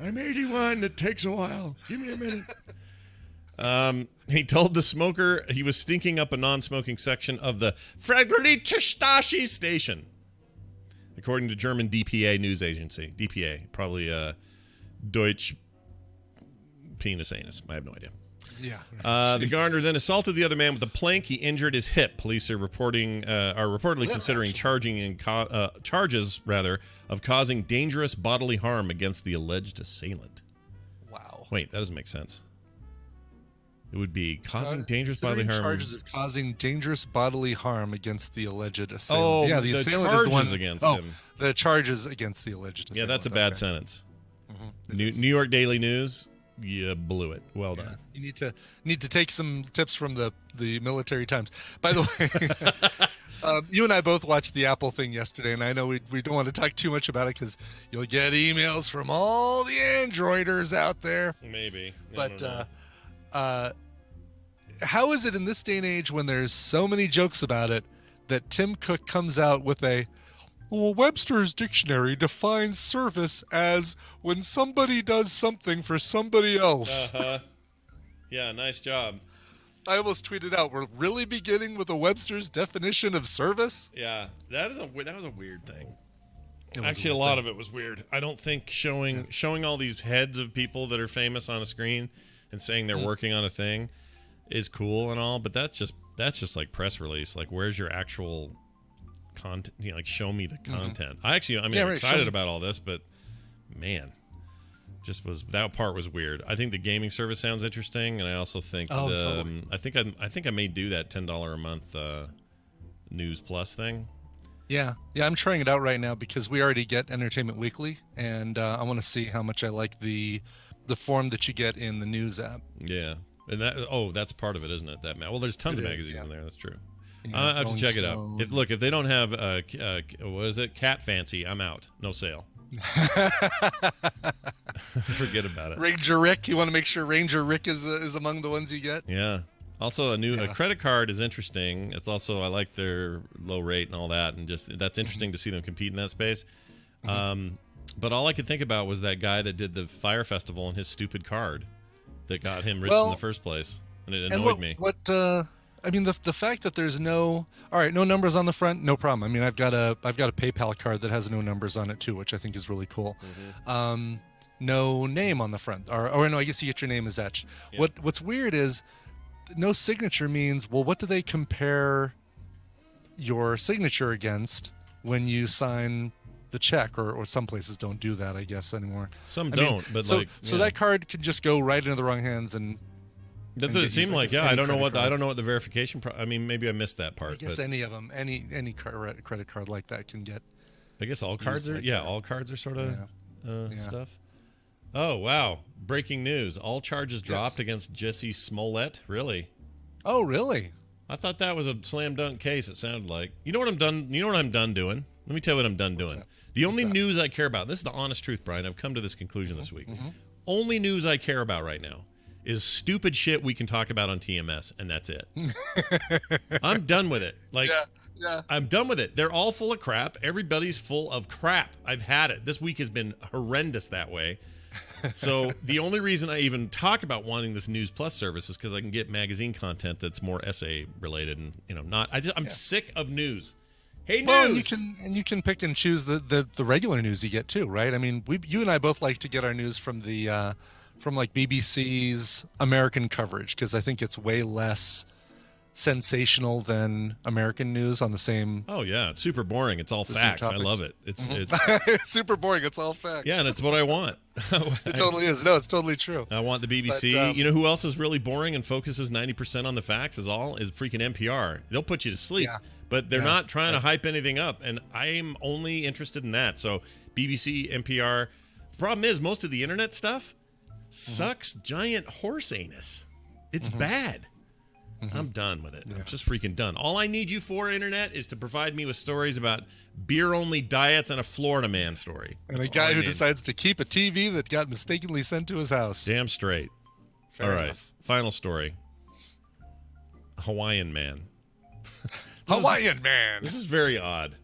I'm 81. It takes a while. Give me a minute. He told the smoker he was stinking up a non-smoking section of the Friedrichstashi station, according to German DPA news agency. DPA, probably Deutsch penis anus. I have no idea. Yeah. The gardener then assaulted the other man with a plank. He injured his hip. Police are reportedly considering charges of causing dangerous bodily harm against the alleged assailant. Wow. Wait, that doesn't make sense. It would be causing dangerous bodily harm. Charges of causing dangerous bodily harm against the alleged assailant. Oh, yeah, the assailant charges is the one against him. The charges against the alleged assailant. Yeah, that's a bad sentence. Mm-hmm. New York Daily News. You blew it. Well done. You need to take some tips from the Military Times. By the way, you and I both watched the Apple thing yesterday, and I know we don't want to talk too much about it because you'll get emails from all the Androiders out there. Maybe. But how is it in this day and age when there's so many jokes about it that Tim Cook comes out with well, Webster's dictionary defines service as when somebody does something for somebody else. Yeah, nice job. I almost tweeted out, we're really beginning with a Webster's definition of service? Yeah, that was a weird thing. Actually, a lot of it was weird. I don't think showing all these heads of people that are famous on a screen and saying they're working on a thing is cool and all, but that's just like press release. Like, where's your actual content? Like, show me the content. I'm excited about all this, but man, that part was weird. I think the gaming service sounds interesting, and I also think totally. I think I may do that $10 a month News Plus thing. Yeah, I'm trying it out right now because we already get Entertainment Weekly, and I want to see how much I like the form that you get in the news app. Yeah, and that's part of it, isn't it? Well, there's tons of magazines in there. That's true. Yeah, I have to check it out. If they don't have what is it, Cat Fancy, I'm out. No sale. Forget about it. Ranger Rick, you want to make sure Ranger Rick is among the ones you get. Yeah. Also, a credit card is interesting. It's also, I like their low rate and all that, and just that's interesting to see them compete in that space. But all I could think about was that guy that did the Fire Festival and his stupid card that got him rich in the first place, and it annoyed me. I mean, the fact that there's no numbers on the front, no problem. I mean, I've got a PayPal card that has no numbers on it too, which I think is really cool. No name on the front, or no, I guess you get your name is etched. Yeah. What's weird is no signature means, well, what do they compare your signature against when you sign the check? Or some places don't do that, I guess, anymore. Some don't, but so that card can just go right into the wrong hands and. That's what it seemed like. Yeah, I don't know what the verification. I mean, maybe I missed that part. I guess any of them, any credit card like that can get. I guess all cards are. Yeah, all cards are sort of stuff. Oh wow! Breaking news: all charges dropped against Jesse Smollett. Really? Oh really? I thought that was a slam dunk case. It sounded like. You know what I'm done. You know what I'm done doing. Let me tell you what I'm done doing. The only news I care about. This is the honest truth, Brian. I've come to this conclusion this week. Only news I care about right now is stupid shit we can talk about on TMS, and that's it. I'm done with it. I'm done with it. They're all full of crap. Everybody's full of crap. I've had it. This week has been horrendous that way. So the only reason I even talk about wanting this News Plus service is because I can get magazine content that's more essay related, and I'm sick of news. Hey, news. Well, you can pick and choose the regular news you get too, right? I mean, you and I both like to get our news from the from like BBC's American coverage because I think it's way less sensational than American news on the same. Oh yeah, it's super boring. It's all facts. I love it. It's it's super boring. It's all facts. Yeah, and it's what I want. It totally is. No, it's totally true. I want the BBC. But, you know who else is really boring and focuses 90% on the facts? Is freaking NPR. They'll put you to sleep, but they're not trying to hype anything up, and I am only interested in that. So BBC, NPR. The problem is most of the internet stuff. sucks giant horse anus. It's bad. I'm done with it. I'm just freaking done. All I need you for, Internet, is to provide me with stories about beer-only diets and a Florida man story. And That's a guy all I who need. decides to keep a TV that got mistakenly sent to his house. Damn straight. Fair all right. enough. Final story. Hawaiian man. Hawaiian man. This is very odd.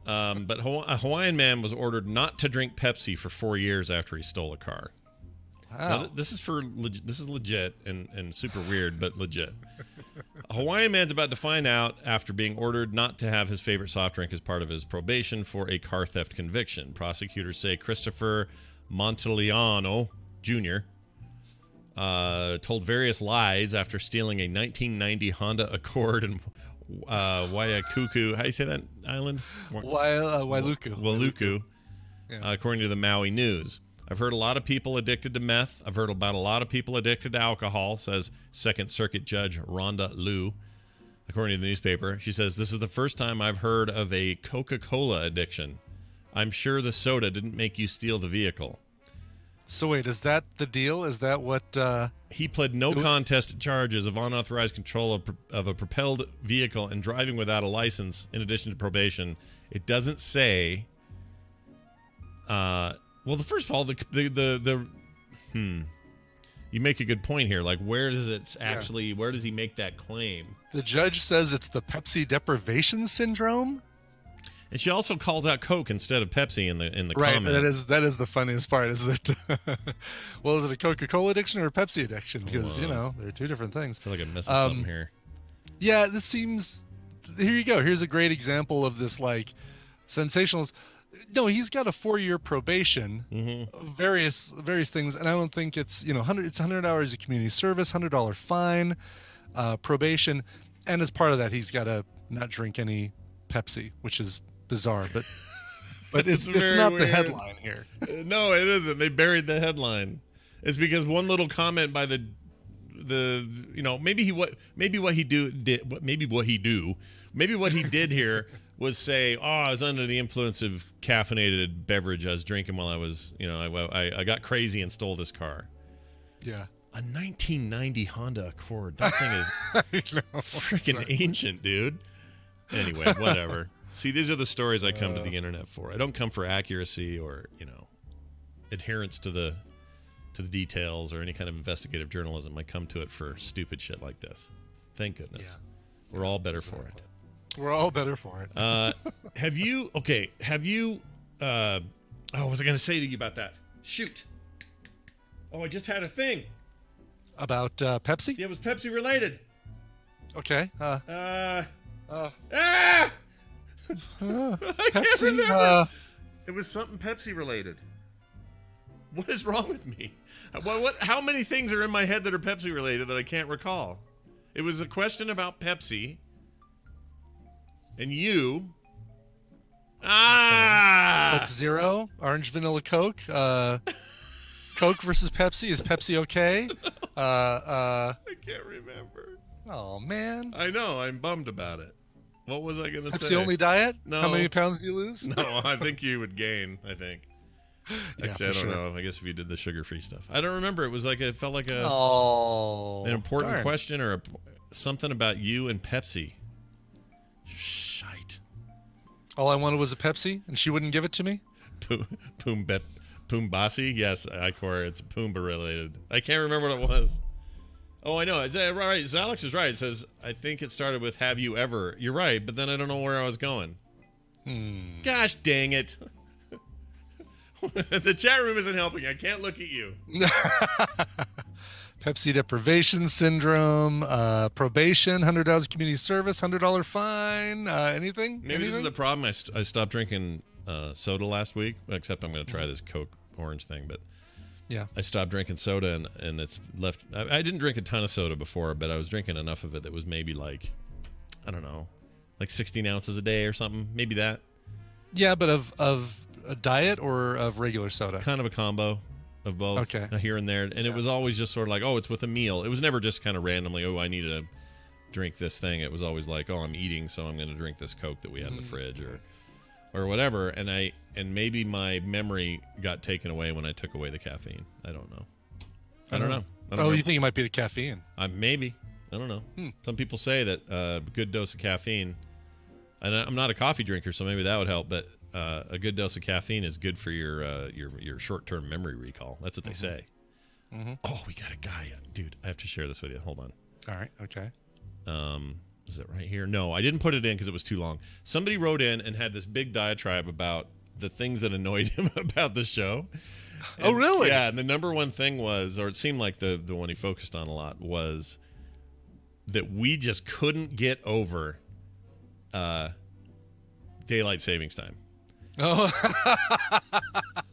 But a Hawaiian man was ordered not to drink Pepsi for 4 years after he stole a car. Wow. Now, this is legit and super weird, but legit. A Hawaiian man's about to find out after being ordered not to have his favorite soft drink as part of his probation for a car theft conviction. Prosecutors say Christopher Montiliano Jr. Told various lies after stealing a 1990 Honda Accord in Waiakuku. How do you say that island? Wailuku. Yeah. According to the Maui News. I've heard a lot of people addicted to meth. I've heard about a lot of people addicted to alcohol, says Second Circuit Judge Rhonda Liu. According to the newspaper, she says, this is the first time I've heard of a Coca-Cola addiction. I'm sure the soda didn't make you steal the vehicle. So wait, is that the deal? Is that what... He pled no contest to charges of unauthorized control of a propelled vehicle and driving without a license, in addition to probation. It doesn't say... well, first of all, you make a good point here. Like, where does it actually? Where does he make that claim? The judge says it's the Pepsi deprivation syndrome. And she also calls out Coke instead of Pepsi in the Right, comment. that is the funniest part. Is that well, is it a Coca-Cola addiction or a Pepsi addiction? Because they're two different things. I feel like I'm missing something here. Yeah, this seems. Here you go. Here's a great example of this like sensationalist. No, he's got a 4-year probation, various things, and I don't think it's it's 100 hours of community service, $100 fine, probation, and as part of that, he's got to not drink any Pepsi, which is bizarre, but it's not weird. The headline here. No, it isn't. They buried the headline. It's because one little comment by the maybe what he did here was say, I was under the influence of caffeinated beverage I was drinking while I was, I got crazy and stole this car. Yeah. A 1990 Honda Accord. That thing is freaking ancient, dude. Anyway, whatever. See, these are the stories I come to the internet for. I don't come for accuracy or, adherence to the details or any kind of investigative journalism. I come to it for stupid shit like this. Thank goodness. Yeah. We're all better for it. We're all better for it. Have you, what was I going to say to you about that? Shoot. Oh, I just had a thing. About Pepsi? Yeah, it was Pepsi related. Okay. Pepsi? It was something Pepsi related. What is wrong with me? How many things are in my head that are Pepsi related that I can't recall? It was a question about Pepsi. And you... Coke Zero, Orange Vanilla Coke. Coke versus Pepsi. Is Pepsi okay? I can't remember. Oh, man. I know. I'm bummed about it. What was I going to say? Pepsi only diet? No. How many pounds do you lose? No, I think you would gain, I think. Actually, I don't know. I guess if you did the sugar-free stuff. I don't remember. It felt like an important question or something about you and Pepsi. Shite. All I wanted was a Pepsi, and she wouldn't give it to me? Poombasi? Yes, Icor. It's Pumbaa related. I can't remember what it was. Oh, I know. It's right. Alex is right. It says, I think it started with "Have you ever?" You're right, but then I don't know where I was going. Gosh dang it. The chat room isn't helping. I can't look at you. Pepsi deprivation syndrome, probation, $100 community service, $100 fine, anything? Maybe this is the problem. I stopped drinking soda last week, except I'm going to try this Coke orange thing, but yeah, I stopped drinking soda and it's left. I didn't drink a ton of soda before, but I was drinking enough of it that was maybe like, I don't know, like 16 ounces a day or something. Maybe that. Yeah, but of a diet or of regular soda? Kind of a combo of both. Okay. Here and there. And it was always just sort of like, it's with a meal. It was never just kind of randomly, I need to drink this thing. It was always like, I'm eating, so I'm going to drink this Coke that we had in the fridge or whatever. And maybe my memory got taken away when I took away the caffeine. I don't know. I don't know. You think it might be the caffeine? Maybe. I don't know. Some people say that a good dose of caffeine, and I'm not a coffee drinker, so maybe that would help, but a good dose of caffeine is good for your short-term memory recall. That's what they say. Oh, we got a guy. Dude, I have to share this with you. Hold on. All right. Okay. Is it right here? No, I didn't put it in because it was too long. Somebody wrote in and had this big diatribe about the things that annoyed him about the show. And, oh, really? Yeah, and the number one thing was, or it seemed like the one he focused on a lot, was that we just couldn't get over daylight savings time. Oh.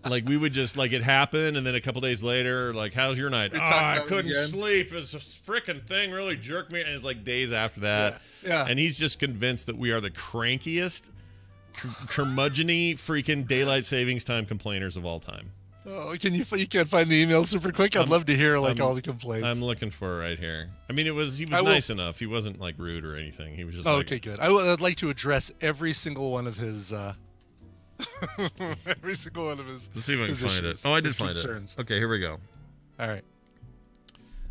Like, we would just, like, it happened, and then a couple days later, like, how's your night? I couldn't sleep. This freaking thing really jerked me. And it's like days after that. Yeah. And he's just convinced that we are the crankiest, curmudgeon-y freaking daylight savings time complainers of all time. Oh, you can't find the email super quick? I'd love to hear all the complaints. I'm looking for it right here. I mean, he was nice enough. He wasn't like rude or anything. He was just okay, good. I'd like to address every single one of his every single one of his. Let's see if I can find it. Oh, I did find it. Okay, here we go. All right.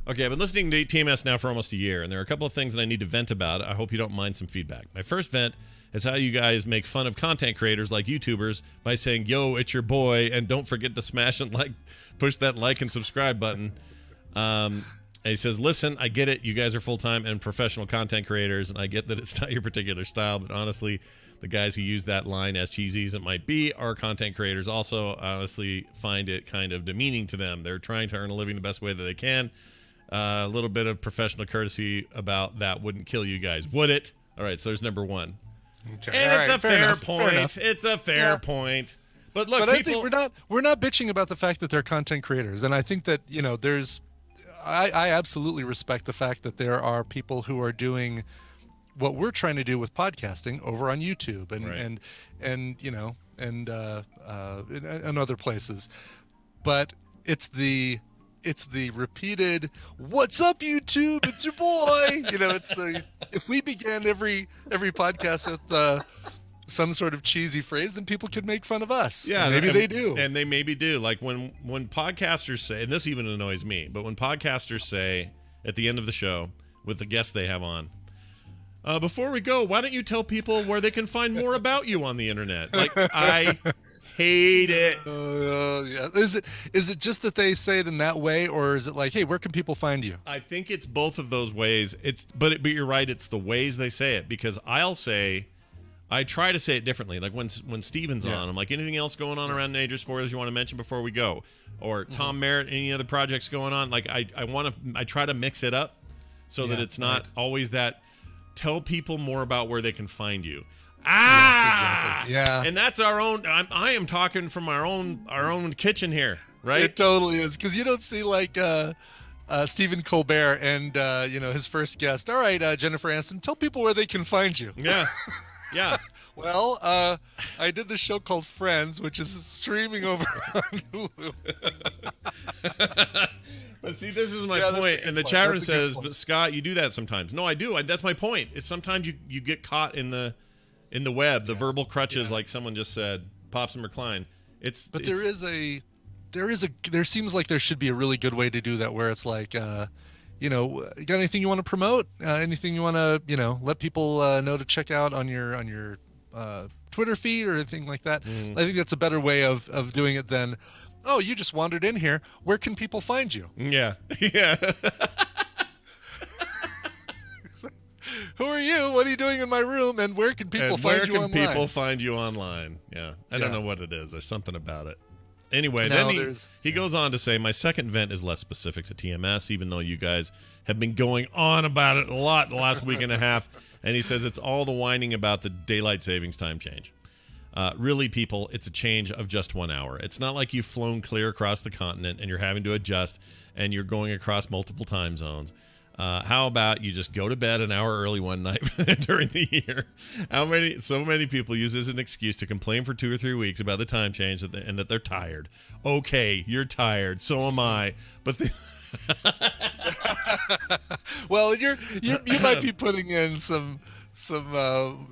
Okay, I've been listening to TMS now for almost a year, and there are a couple of things that I need to vent about. I hope you don't mind some feedback. My first vent is how you guys make fun of content creators like YouTubers by saying, "Yo, it's your boy," and don't forget to smash and push that like and subscribe button. And he says, "Listen, I get it. You guys are full-time and professional content creators, and I get that it's not your particular style, but honestly, the guys who use that line, as cheesy as it might be, are content creators also. I honestly find it kind of demeaning to them. They're trying to earn a living the best way that they can. A little bit of professional courtesy about that wouldn't kill you guys, would it?" All right, so there's number one. Okay. And it's a fair point. It's a fair point. But look, I think we're not bitching about the fact that they're content creators, and I think that I absolutely respect the fact that there are people who are doing what we're trying to do with podcasting over on YouTube and other places, but it's the repeated "What's up, YouTube? It's your boy." If we began every podcast with some sort of cheesy phrase, then people could make fun of us. Yeah, maybe they do, and they maybe do. Like when podcasters say, and this even annoys me, but when podcasters say at the end of the show with the guests they have on, before we go, why don't you tell people where they can find more about you on the internet? Like, I hate it. Yeah. Is it just that they say it in that way, or is it like, hey, where can people find you? I think it's both of those ways. But you're right. It's the ways they say it, because I try to say it differently. Like when Steven's on, I'm like, anything else going on around Major Spoilers you want to mention before we go? Or Tom Merritt, any other projects going on? Like I try to mix it up so that it's not always that. Tell people more about where they can find you. Yes, exactly. Yeah. And that's our own. I am talking from our own kitchen here, right? It totally is, because you don't see like Stephen Colbert and his first guest. All right, Jennifer Aniston, tell people where they can find you. Yeah. Yeah. Well, I did this show called Friends, which is streaming over on Hulu. But see, this is my point. And the chat room says, "But Scott, you do that sometimes." No, I do. That's my point. Is sometimes you get caught in the web, the verbal crutches, like someone just said, Pops and Recline. There seems like there should be a really good way to do that, where it's like, got anything you want to promote? Anything you want to, let people know to check out on your Twitter feed or anything like that? I think that's a better way of doing it than, "Oh, you just wandered in here. Where can people find you?" Yeah. Yeah. Who are you? What are you doing in my room? And where can people find you online? Where can people find you online? Yeah. I don't know what it is. There's something about it. Anyway, then he goes on to say, "My second vent is less specific to TMS, even though you guys have been going on about it a lot the last week and a half." And he says it's all the whining about the daylight savings time change. Really, people, it's a change of just 1 hour. It's not like you've flown clear across the continent and you're having to adjust and you're going across multiple time zones. How about you just go to bed an hour early one night during the year? So many people use this as an excuse to complain for 2 or 3 weeks about the time change and that they're tired. Okay, you're tired. So am I. But well, you might be putting in some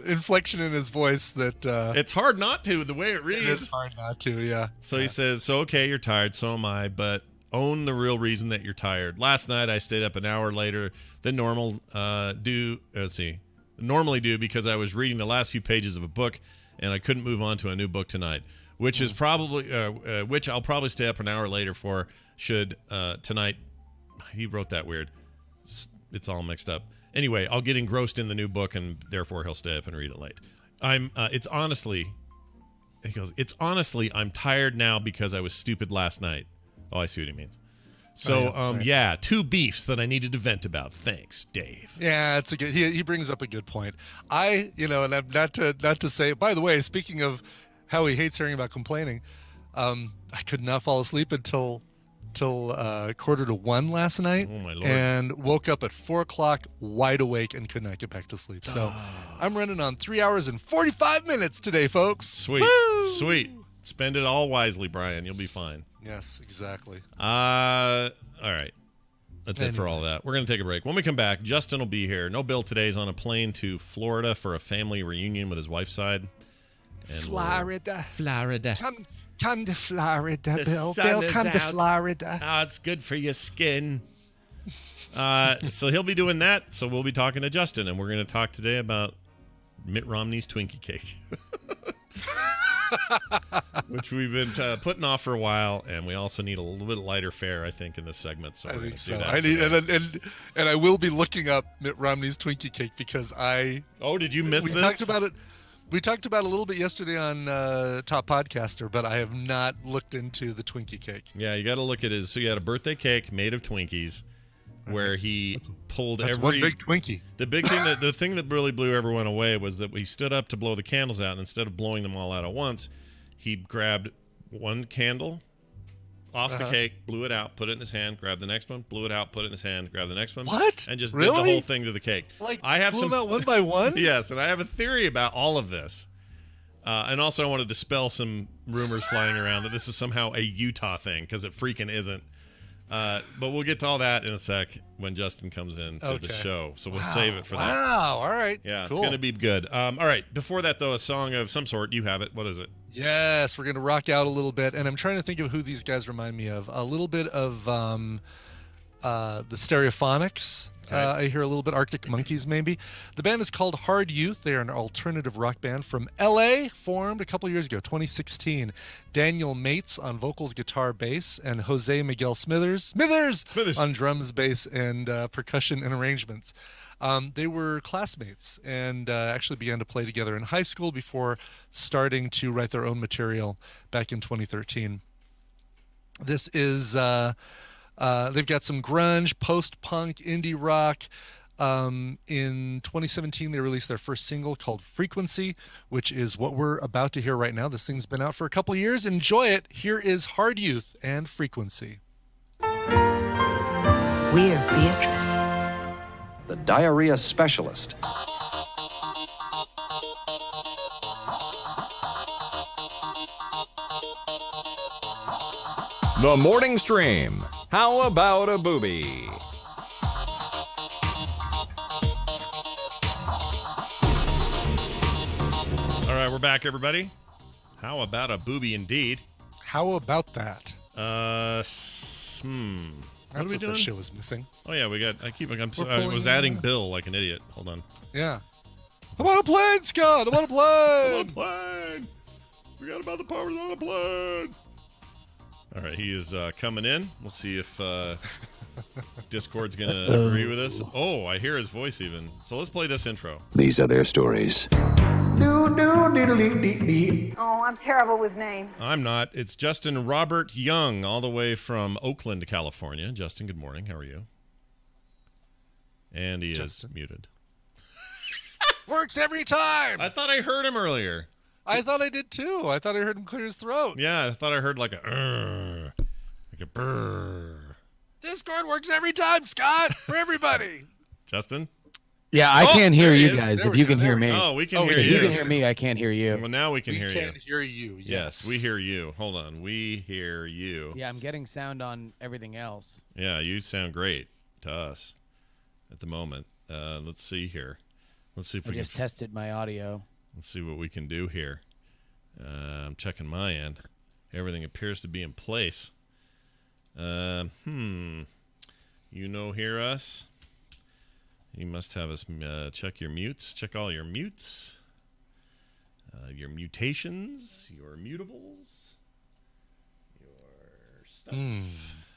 inflection in his voice that it's hard not to, the way it reads. It's hard not to, yeah. So he says, "So okay, you're tired. So am I. But Own the real reason that you're tired. Last night I stayed up an hour later than normal. Normally do because I was reading the last few pages of a book and I couldn't move on to a new book tonight, which is probably which I'll probably stay up an hour later for. Should tonight. He wrote that weird. It's all mixed up. Anyway, I'll get engrossed in the new book and therefore he'll stay up and read it late. He goes, it's honestly, I'm tired now because I was stupid last night. Oh, I see what he means. So, right. 2 beefs that I needed to vent about. Thanks, Dave. Yeah, it's a good. He brings up a good point. And I'm not to say. By the way, speaking of how he hates hearing about complaining, I could not fall asleep until 1:45 last night. Oh my Lord. And woke up at 4:00 wide awake and could not get back to sleep. So I'm running on 3 hours and 45 minutes today, folks. Sweet. Woo! Sweet. Spend it all wisely, Brian. You'll be fine. Yes, exactly. All right. That's it for all of that. We're going to take a break. When we come back, Justin will be here. No Bill today is on a plane to Florida for a family reunion with his wife's side. And Florida. Come to Florida, The Bill. sun Bill, is come to out. Florida. Oh, it's good for your skin. So he'll be doing that. So we'll be talking to Justin, and we're going to talk today about Mitt Romney's Twinkie cake, which we've been putting off for a while, and we also need a little bit lighter fare, I think, in this segment. So we're going to do that. And I will be looking up Mitt Romney's Twinkie cake because did you miss this? Talked about it. We talked about it a little bit yesterday on Top Podcaster, but I have not looked into the Twinkie cake. Yeah, you got to look at his. So he had a birthday cake made of Twinkies, where he pulled one big Twinkie. The thing that really blew everyone away was that he stood up to blow the candles out, and instead of blowing them all out at once, he grabbed one candle off the cake, blew it out, put it in his hand, grabbed the next one, blew it out, put it in his hand, grabbed the next one. What? And just Really? did the whole thing to the cake. I have some out one by one? Yes, and I have a theory about all of this. And also I want to dispel some rumors flying around that this is somehow a Utah thing, because it freaking isn't. But we'll get to all that in a sec when Justin comes in to the show. So we'll save it for that. Wow, all right. Yeah, cool. It's going to be good. All right, before that, though, a song of some sort. You have it. What is it? Yes, we're going to rock out a little bit. And I'm trying to think of who these guys remind me of. A little bit of the Stereophonics. I hear a little bit Arctic Monkeys, maybe. The band is called Hard Youth. They are an alternative rock band from L.A., formed a couple years ago, 2016. Daniel Mates on vocals, guitar, bass, and Jose Miguel Smithers on drums, bass, and percussion and arrangements. They were classmates and actually began to play together in high school before starting to write their own material back in 2013. This is... they've got some grunge, post-punk, indie rock. In 2017, they released their first single called Frequency, which is what we're about to hear right now. This thing's been out for a couple of years. Enjoy it. Here is Hard Youth and Frequency. We're Beatrice, The diarrhea specialist. The Morning Stream. How about a booby? All right, we're back, everybody. How about a booby indeed? How about that? What That's are we what doing? the show was missing. Oh yeah, I was adding Bill like an idiot. Hold on. Yeah. I'm on a plane, Scott. I'm on a plane. I'm on a plane. Forgot about the powers on a plane. All right, he is coming in. We'll see if Discord's going to agree with us. Oh, I hear his voice even. So let's play this intro. These are their stories. Oh, I'm terrible with names. I'm not. It's Justin Robert Young, all the way from Oakland, California. Justin, good morning. How are you? And he is muted. Works every time. I thought I heard him earlier. I thought I did too. I thought I heard him clear his throat. Yeah, I thought I heard like a brrr. Discord works every time, Scott, for everybody. Justin? Yeah, I can't hear you is. guys. There If we you go, can there hear we me. go. Oh, we can hear If you. you can hear me, I can't hear you. Well, now we can hear We you. can hear you. Yes, we hear you. Hold on. We hear you. Yeah, I'm getting sound on everything else. Yeah, you sound great to us at the moment. Let's see here. Let's see if I we just can tested my audio. Let's see what we can do here. I'm checking my end. Everything appears to be in place. Hear us? You must have us check your mutes. Check all your mutes. Your mutations. Your mutables. Your stuff.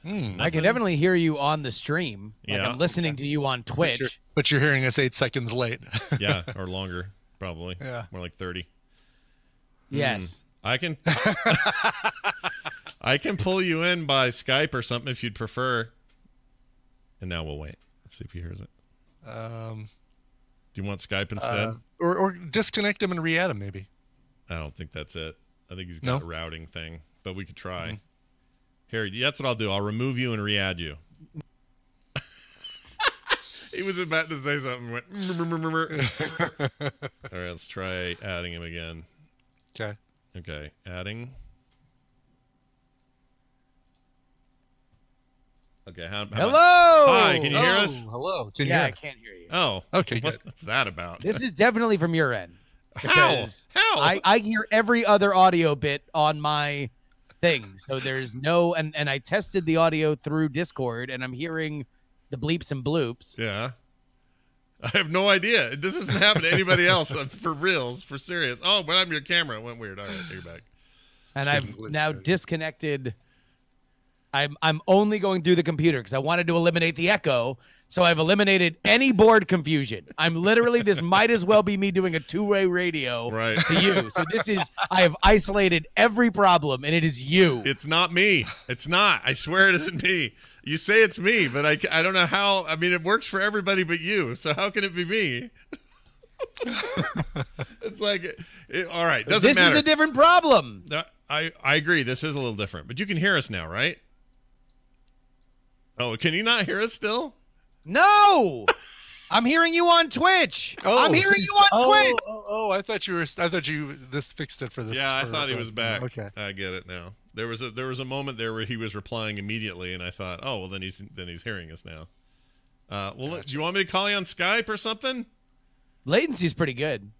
I can definitely hear you on the stream. Like Yeah. I'm listening to you on Twitch. But you're hearing us 8 seconds late. Yeah, or longer, probably. Yeah. More like 30. Yes. I can I can pull you in by Skype or something if you'd prefer. And now we'll wait. Let's see if he hears it. Do you want Skype instead? Or disconnect him and re-add him, maybe. I don't think that's it. I think he's got a routing thing, but we could try. Here, that's what I'll do. I'll remove you and re-add you. He was about to say something. Went, all right, let's try adding him again. Okay. Okay, adding. Okay, how Hello! Hi, can you hear us? Hello. Can you Yeah, hear I us? can't hear you. Oh, Okay, good. what's that about? This is definitely from your end. How? because How? I hear every other audio bit on my thing. So there's no, and I tested the audio through Discord, and I'm hearing the bleeps and bloops. Yeah. I have no idea. This doesn't happen to anybody else. For reals, for serious. Oh, but I'm your camera. It went weird. All right, take it back. And I've now disconnected. I'm only going through the computer because I wanted to eliminate the echo. So I've eliminated any board confusion. I'm literally, this might as well be me doing a two-way radio to you. So I have isolated every problem, and it is you. It's not me. It's not. I swear it isn't me. You say it's me, but I don't know how. I mean, it works for everybody but you. So how can it be me? It's like, all right, doesn't matter. This is a different problem. I agree. This is a little different, but you can hear us now, right? Oh, can you not hear us still? No, I'm hearing you on Twitch. I'm hearing you on Twitch. I thought you this fixed it for this. Yeah, I thought he was back. Okay, I get it now. There was a moment there where he was replying immediately, and I thought, oh well, then he's hearing us now. Look, do you want me to call you on Skype or something? Latency's pretty good.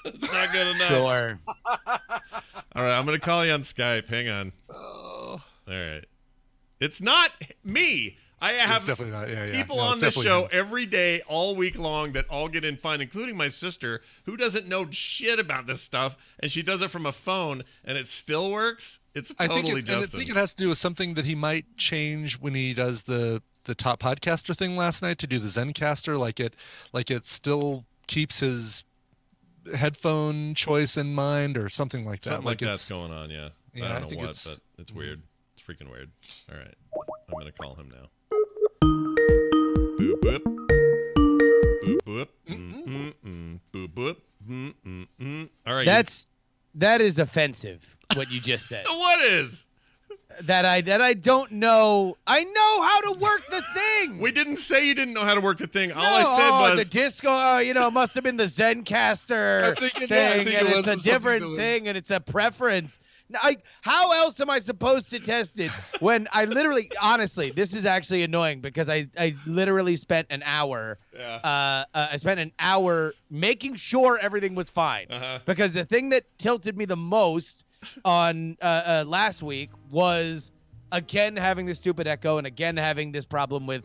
It's not good enough. Sure. All right, I'm gonna call you on Skype. Hang on. All right. It's not me. I have definitely not. Yeah, people on this show every day, all week long, that all get in fine, including my sister, who doesn't know shit about this stuff, and she does it from a phone, and it still works. It's totally Justin. I think it has to do with something that he might change when he does the top podcaster thing last night to do the Zencaster. Like it still keeps his headphone choice in mind, or something like that. Something like that's going on. Yeah, I don't know what, but it's weird. It's freaking weird. All right, I'm gonna call him now. Boop boop. Boop boop. Boop boop. All right. That is offensive. What you just said. What is? That I don't know. I know how to work the thing. We didn't say you didn't know how to work the thing. All I said was the disco. It must have been the Zencaster thing, and it's a different thing, and it's a preference. How else am I supposed to test it when I literally, honestly, this is actually annoying because I literally spent an hour. Yeah. I spent an hour making sure everything was fine because the thing that tilted me the most on last week was again having this stupid echo and again having this problem with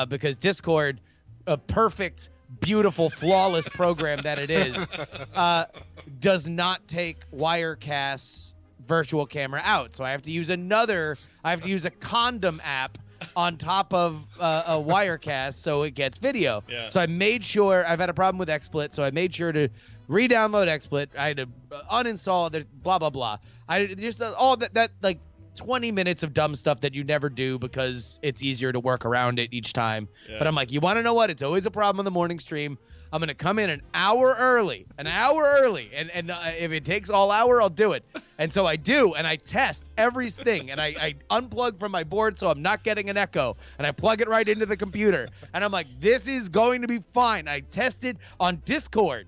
because Discord, a perfect, beautiful, flawless program that it is, does not take Wirecast's virtual camera out. So I have to use a condom app on top of a Wirecast so it gets video. Yeah. So I made sure, I've had a problem with XSplit, so I made sure to re-download XSplit. I had to uninstall the blah blah blah. I just all that like 20 minutes of dumb stuff that you never do because it's easier to work around it each time. Yeah. But I'm like, you want to know what? It's always a problem in the morning stream. I'm going to come in an hour early, and if it takes all hour, I'll do it. And so I do, and I test everything, and I unplug from my board so I'm not getting an echo, and I plug it right into the computer. And I'm like, this is going to be fine. I tested on Discord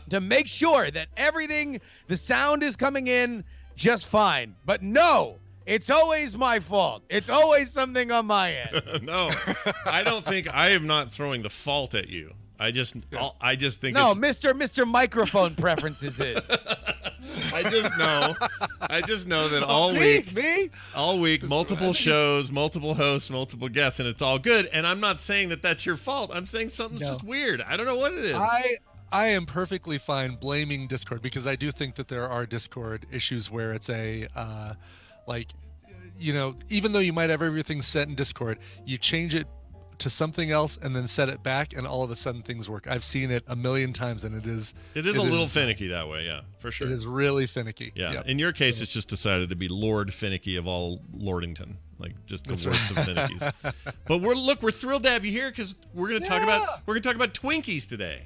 to make sure that everything, the sound is coming in just fine. But no, it's always my fault. It's always something on my end. No, I don't think I am not throwing the fault at you. I just think no, Mr. Microphone preferences is. I just know that all week, multiple shows, multiple hosts, multiple guests, and it's all good. And I'm not saying that that's your fault. I'm saying something's just weird. I don't know what it is. I am perfectly fine blaming Discord, because I do think that there are Discord issues where it's even though you might have everything set in Discord, you change it to something else and then set it back, and all of a sudden things work. I've seen it a million times, and it is a little finicky that way. Yeah, for sure. It is really finicky. Yeah. Yep. In your case, it's just decided to be Lord Finicky of all Lordington, like just the worst of finickies. But we're thrilled to have you here, because we're going to talk about Twinkies today.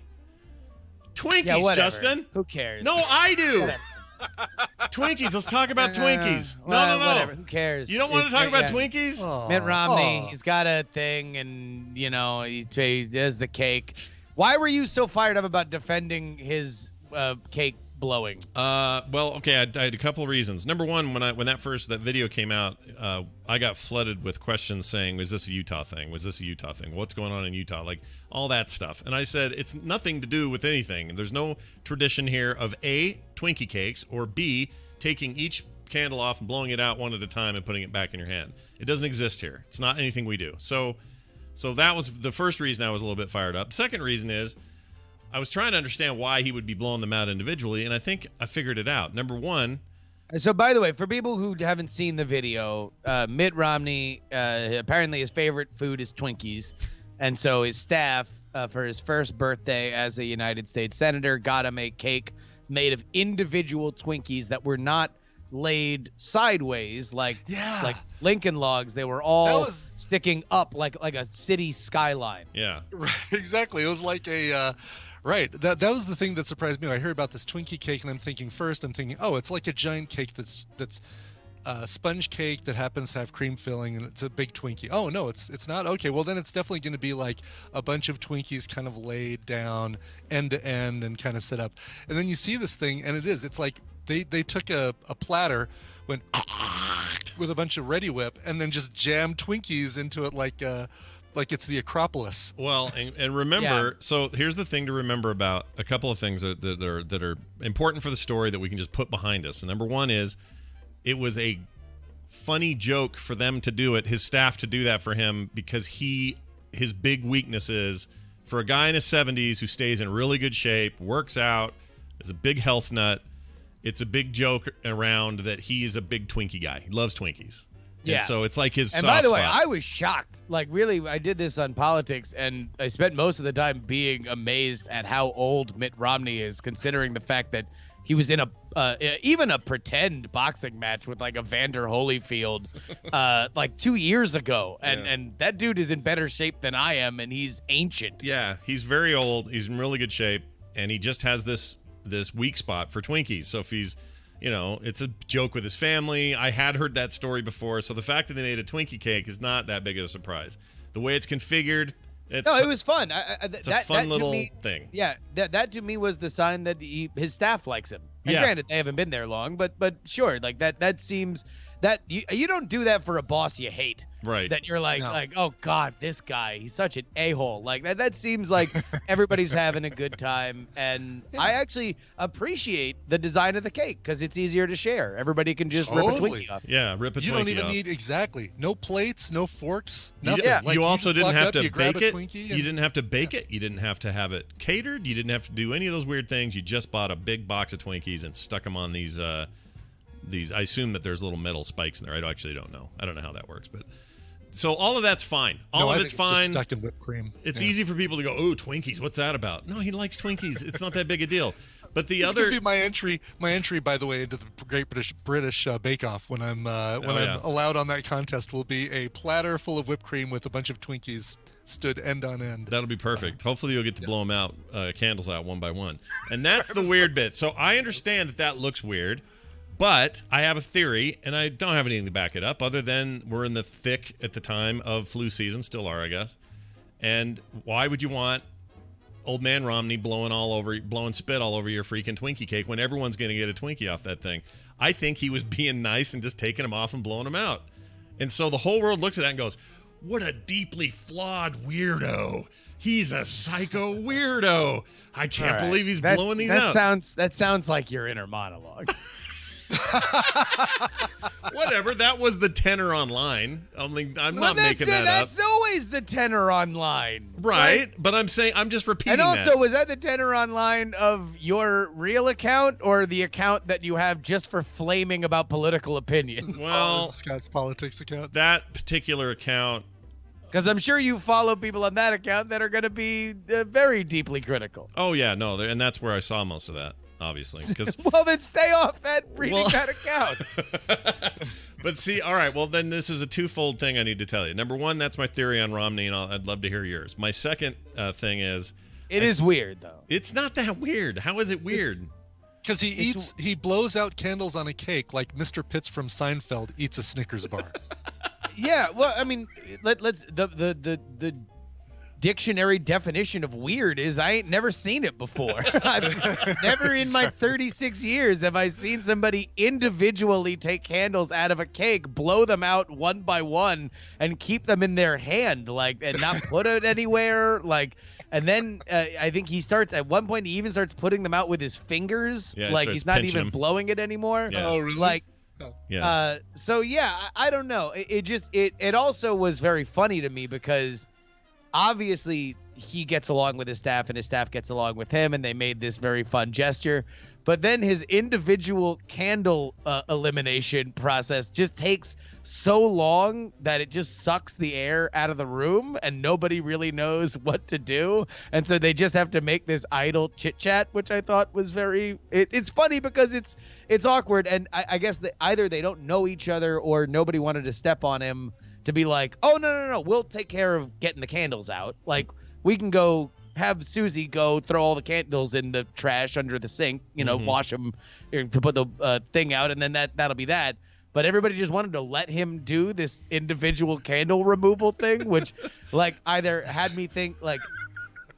Twinkies, Justin. Who cares? No, I do. Twinkies. Let's talk about Twinkies. No. Whatever. Who cares? You don't want to talk about Twinkies? Mitt Romney, he's got a thing, and he does the cake. Why were you so fired up about defending his cake blowing? Well, okay, I had a couple of reasons. Number one, when that video came out, I got flooded with questions saying, "Was this a Utah thing? Was this a Utah thing? What's going on in Utah?" Like all that stuff. And I said, it's nothing to do with anything. There's no tradition here of A, Twinkie cakes, or B, taking each candle off and blowing it out one at a time and putting it back in your hand. It doesn't exist here. It's not anything we do. So that was the first reason I was a little bit fired up. Second reason is, I was trying to understand why he would be blowing them out individually, and I think I figured it out. Number one. So, by the way, for people who haven't seen the video, Mitt Romney, apparently his favorite food is Twinkies. And so his staff, for his first birthday as a United States Senator, got him a cake made of individual Twinkies that were not laid sideways like Lincoln logs. They were all sticking up like a city skyline. Yeah. Right, exactly. It was like a... Right. That was the thing that surprised me. I heard about this Twinkie cake, and I'm thinking, oh, it's like a giant cake that's sponge cake that happens to have cream filling, and it's a big Twinkie. Oh, no, it's not? Okay, well, then it's definitely going to be like a bunch of Twinkies kind of laid down end to end and kind of set up. And then you see this thing, and it's like they took a platter, went with a bunch of Ready Whip, and then just jammed Twinkies into it like it's the Acropolis. Well, and remember, so here's the thing to remember about a couple of things that are important for the story that we can just put behind us. And number one is, it was a funny joke for them to do it, his staff to do that for him, because his big weakness is, for a guy in his 70s who stays in really good shape, works out, is a big health nut, it's a big joke around that he's a big Twinkie guy. He loves Twinkies. Yeah. And so it's like his soft by the way, spot. I was shocked. Like, really, I did this on Politics, and I spent most of the time being amazed at how old Mitt Romney is, considering the fact that he was in even a pretend boxing match with like Evander Holyfield like 2 years ago. And that dude is in better shape than I am, and he's ancient. Yeah, he's very old. He's in really good shape, and he just has this weak spot for Twinkies. So if he's... it's a joke with his family. I had heard that story before, so the fact that they made a Twinkie cake is not that big of a surprise. The way it's configured, it was fun. It's a fun little thing. Yeah, that to me was the sign that his staff likes him. And granted, they haven't been there long, but sure, like that seems that you don't do that for a boss you hate. Right. That you're like, oh God, this guy, he's such an a-hole. Like that seems like everybody's having a good time. And I actually appreciate the design of the cake, because it's easier to share. Everybody can just rip a Twinkie off. Yeah, rip a Twinkie off. You don't even need no plates, no forks, nothing. You also didn't have to bake it. You didn't have to bake it. You didn't have to have it catered. You didn't have to do any of those weird things. You just bought a big box of Twinkies and stuck them on these. I assume that there's little metal spikes in there. I actually don't know. I don't know how that works, but. So all of that's fine. All of it's fine. It's just stuck in whipped cream. It's easy for people to go, "Oh, Twinkies, what's that about?" No, he likes Twinkies. It's not that big a deal. But the other be my entry, by the way, into the Great British Bake Off when I'm allowed on that contest will be a platter full of whipped cream with a bunch of Twinkies stood end on end. That'll be perfect. Hopefully you'll get to blow them out, candles out one by one. And that's the weird bit. So I understand that looks weird. But I have a theory, and I don't have anything to back it up, other than we're in the thick at the time of flu season, still are, I guess. And why would you want old man Romney blowing spit all over your freaking Twinkie cake when everyone's going to get a Twinkie off that thing? I think he was being nice and just taking them off and blowing them out. And so the whole world looks at that and goes, "What a deeply flawed weirdo. He's a psycho weirdo. I can't believe he's blowing these out." That sounds like your inner monologue. Whatever. That was the tenor online. I'm not making that up. That's always the tenor online. Right. But I'm saying, I'm just repeating that. And also, that. was that the tenor online of your real account or the account that you have just for flaming about political opinions? Well, Scott's politics account. That particular account. Because I'm sure you follow people on that account that are going to be very deeply critical. Oh, yeah. No. And that's where I saw most of that. Obviously, well, then stay off that reading that account. But see, all right, well, then this is a twofold thing I need to tell you. Number one, that's my theory on Romney, and I'd love to hear yours. My second thing is, it is weird though. It's not that weird. How is it weird? Because he blows out candles on a cake like Mr. Pitts from Seinfeld eats a Snickers bar. Yeah, well, I mean, let's the dictionary definition of weird is I ain't never seen it before. I've never in my 36 years have I seen somebody individually take candles out of a cake, blow them out one by one, and keep them in their hand, like, and not put it anywhere, like. And then I think he starts at one point. He even starts putting them out with his fingers, like he's not even blowing it anymore. Yeah. Oh, really? Like, yeah. So yeah, I don't know. It also was very funny to me because obviously he gets along with his staff and his staff gets along with him, and they made this very fun gesture. But then his individual candle elimination process just takes so long that it just sucks the air out of the room and nobody really knows what to do. And so they just have to make this idle chit chat, which I thought was very, it's funny because it's awkward. And I guess that either they don't know each other or nobody wanted to step on him to be like, oh, no, we'll take care of getting the candles out. Like, we can go have Susie go throw all the candles in the trash under the sink, wash them to put the thing out, and then that'll be that. But everybody just wanted to let him do this individual candle removal thing, which, like, either had me think, like,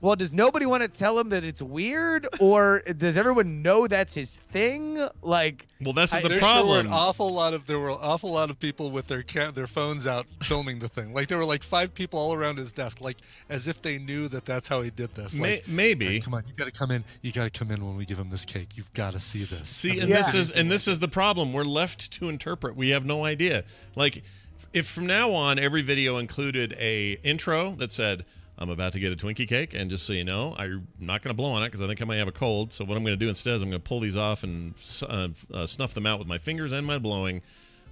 well, does nobody want to tell him that it's weird, or does everyone know that's his thing? Like, well, that's the problem. There were an awful lot of people with their phones out filming the thing. Like, there were like 5 people all around his desk, like as if they knew that that's how he did this. Like, maybe. Hey, come on, you got to come in. You got to come in when we give him this cake. You've got to see this. See, and this is the problem. We're left to interpret. We have no idea. Like, if from now on every video included a intro that said, I'm about to get a Twinkie cake, and just so you know, I'm not going to blow on it because I think I might have a cold. So what I'm going to do instead is I'm going to pull these off and snuff them out with my fingers and my blowing.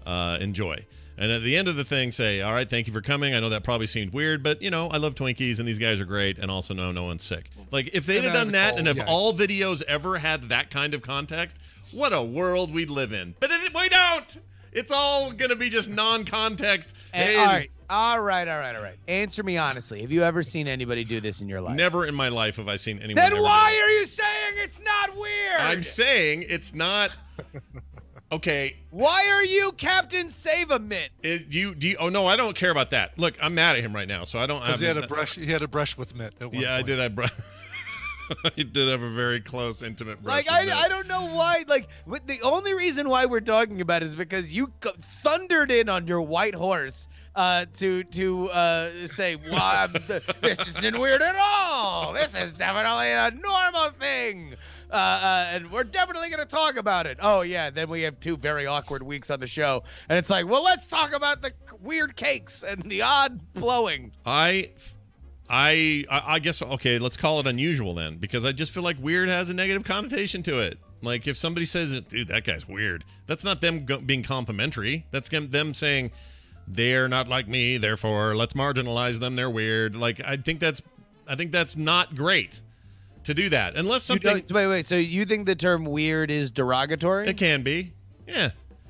Enjoy. And at the end of the thing, say, all right, thank you for coming. I know that probably seemed weird, but, I love Twinkies, and these guys are great, and also no one's sick. Like, if they'd have done that, and if all videos ever had that kind of context, what a world we'd live in. But we don't! It's all going to be just non-context. All right. Answer me honestly. Have you ever seen anybody do this in your life? Never in my life have I seen anyone. Then why are you saying it's not weird? I'm saying it's not. Okay. Why are you Captain Save-A-Mitt? Oh no, I don't care about that. Look, I'm mad at him right now, so I don't. Because he had a brush with Mitt at one point. I did. He did have a very close, intimate brush. Like, I don't know why. Like, the only reason why we're talking about it is because you thundered in on your white horse to say, well, this isn't weird at all. This is definitely a normal thing. And we're definitely going to talk about it. Oh, yeah. Then we have 2 very awkward weeks on the show. And it's like, well, let's talk about the weird cakes and the odd blowing. I guess, okay, let's call it unusual then, because I just feel like weird has a negative connotation to it. Like, if somebody says, dude, that guy's weird, that's not them being complimentary. That's them saying, they're not like me, therefore let's marginalize them, they're weird. Like, I think that's not great to do that. Unless something... Wait, so you think the term weird is derogatory? It can be, yeah.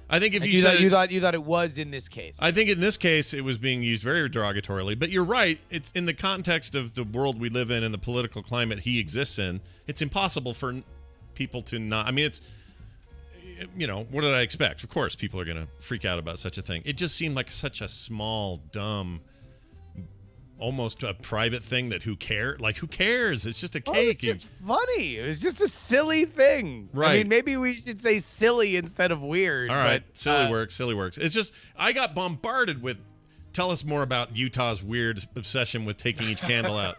I think if you thought it was in this case. I think in this case it was being used very derogatorily. But you're right. It's in the context of the world we live in and the political climate he exists in. It's impossible for people to not. I mean, it's what did I expect? Of course, people are going to freak out about such a thing. It just seemed like such a small, dumb, almost a private thing that who cares? Like, who cares? It's just a cake. It's just funny. It was just a silly thing. Right. I mean, maybe we should say silly instead of weird. All right. Silly works. It's just, I got bombarded with, tell us more about Utah's weird obsession with taking each candle out.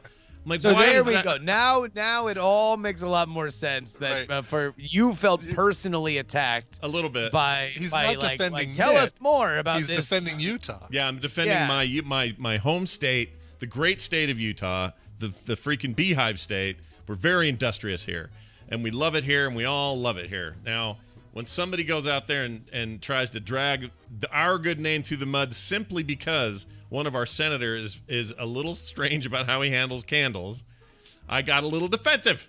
like, so why there is we that? go. Now it all makes a lot more sense that for you felt personally attacked A little bit. He's by not like defending tell Mitt. us more about He's this. defending Utah. Yeah, I'm defending my home state, the great state of Utah, the freaking beehive state. We're very industrious here, and we love it here, and we all love it here. Now, when somebody goes out there and tries to drag our good name through the mud simply because one of our senators is a little strange about how he handles candles, I got a little defensive.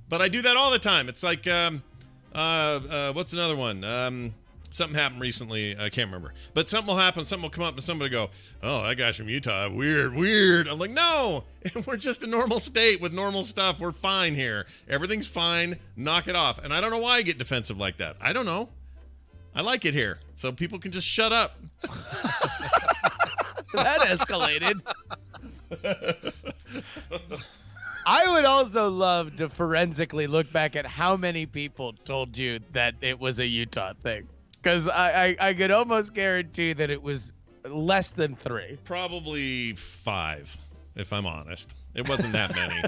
But I do that all the time. It's like, what's another one? Something happened recently. I can't remember. But something will happen. Something will come up and somebody will go, oh, that guy's from Utah. Weird. I'm like, no, we're just a normal state with normal stuff. We're fine here. Everything's fine. Knock it off. And I don't know why I get defensive like that. I don't know. I like it here. So people can just shut up. That escalated. I would also love to forensically look back at how many people told you that it was a Utah thing. Because I could almost guarantee that it was less than 3. Probably 5, if I'm honest. It wasn't that many.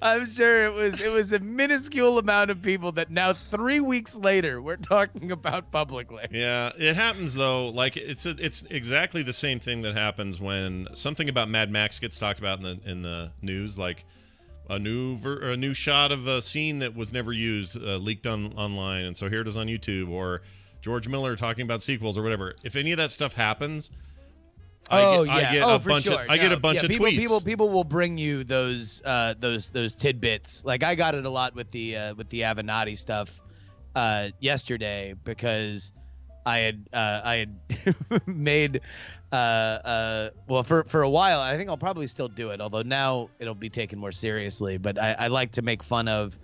I'm sure it was a minuscule amount of people that now 3 weeks later we're talking about publicly. Yeah, it happens though. Like it's exactly the same thing that happens when something about Mad Max gets talked about in the news, like a new shot of a scene that was never used leaked online, and so here it is on YouTube, or George Miller talking about sequels or whatever. If any of that stuff happens, I get a bunch of tweets. People will bring you those tidbits. Like I got it a lot with the Avenatti stuff yesterday, because I had made well for a while. I think I'll probably still do it, although now it'll be taken more seriously. But I like to make fun of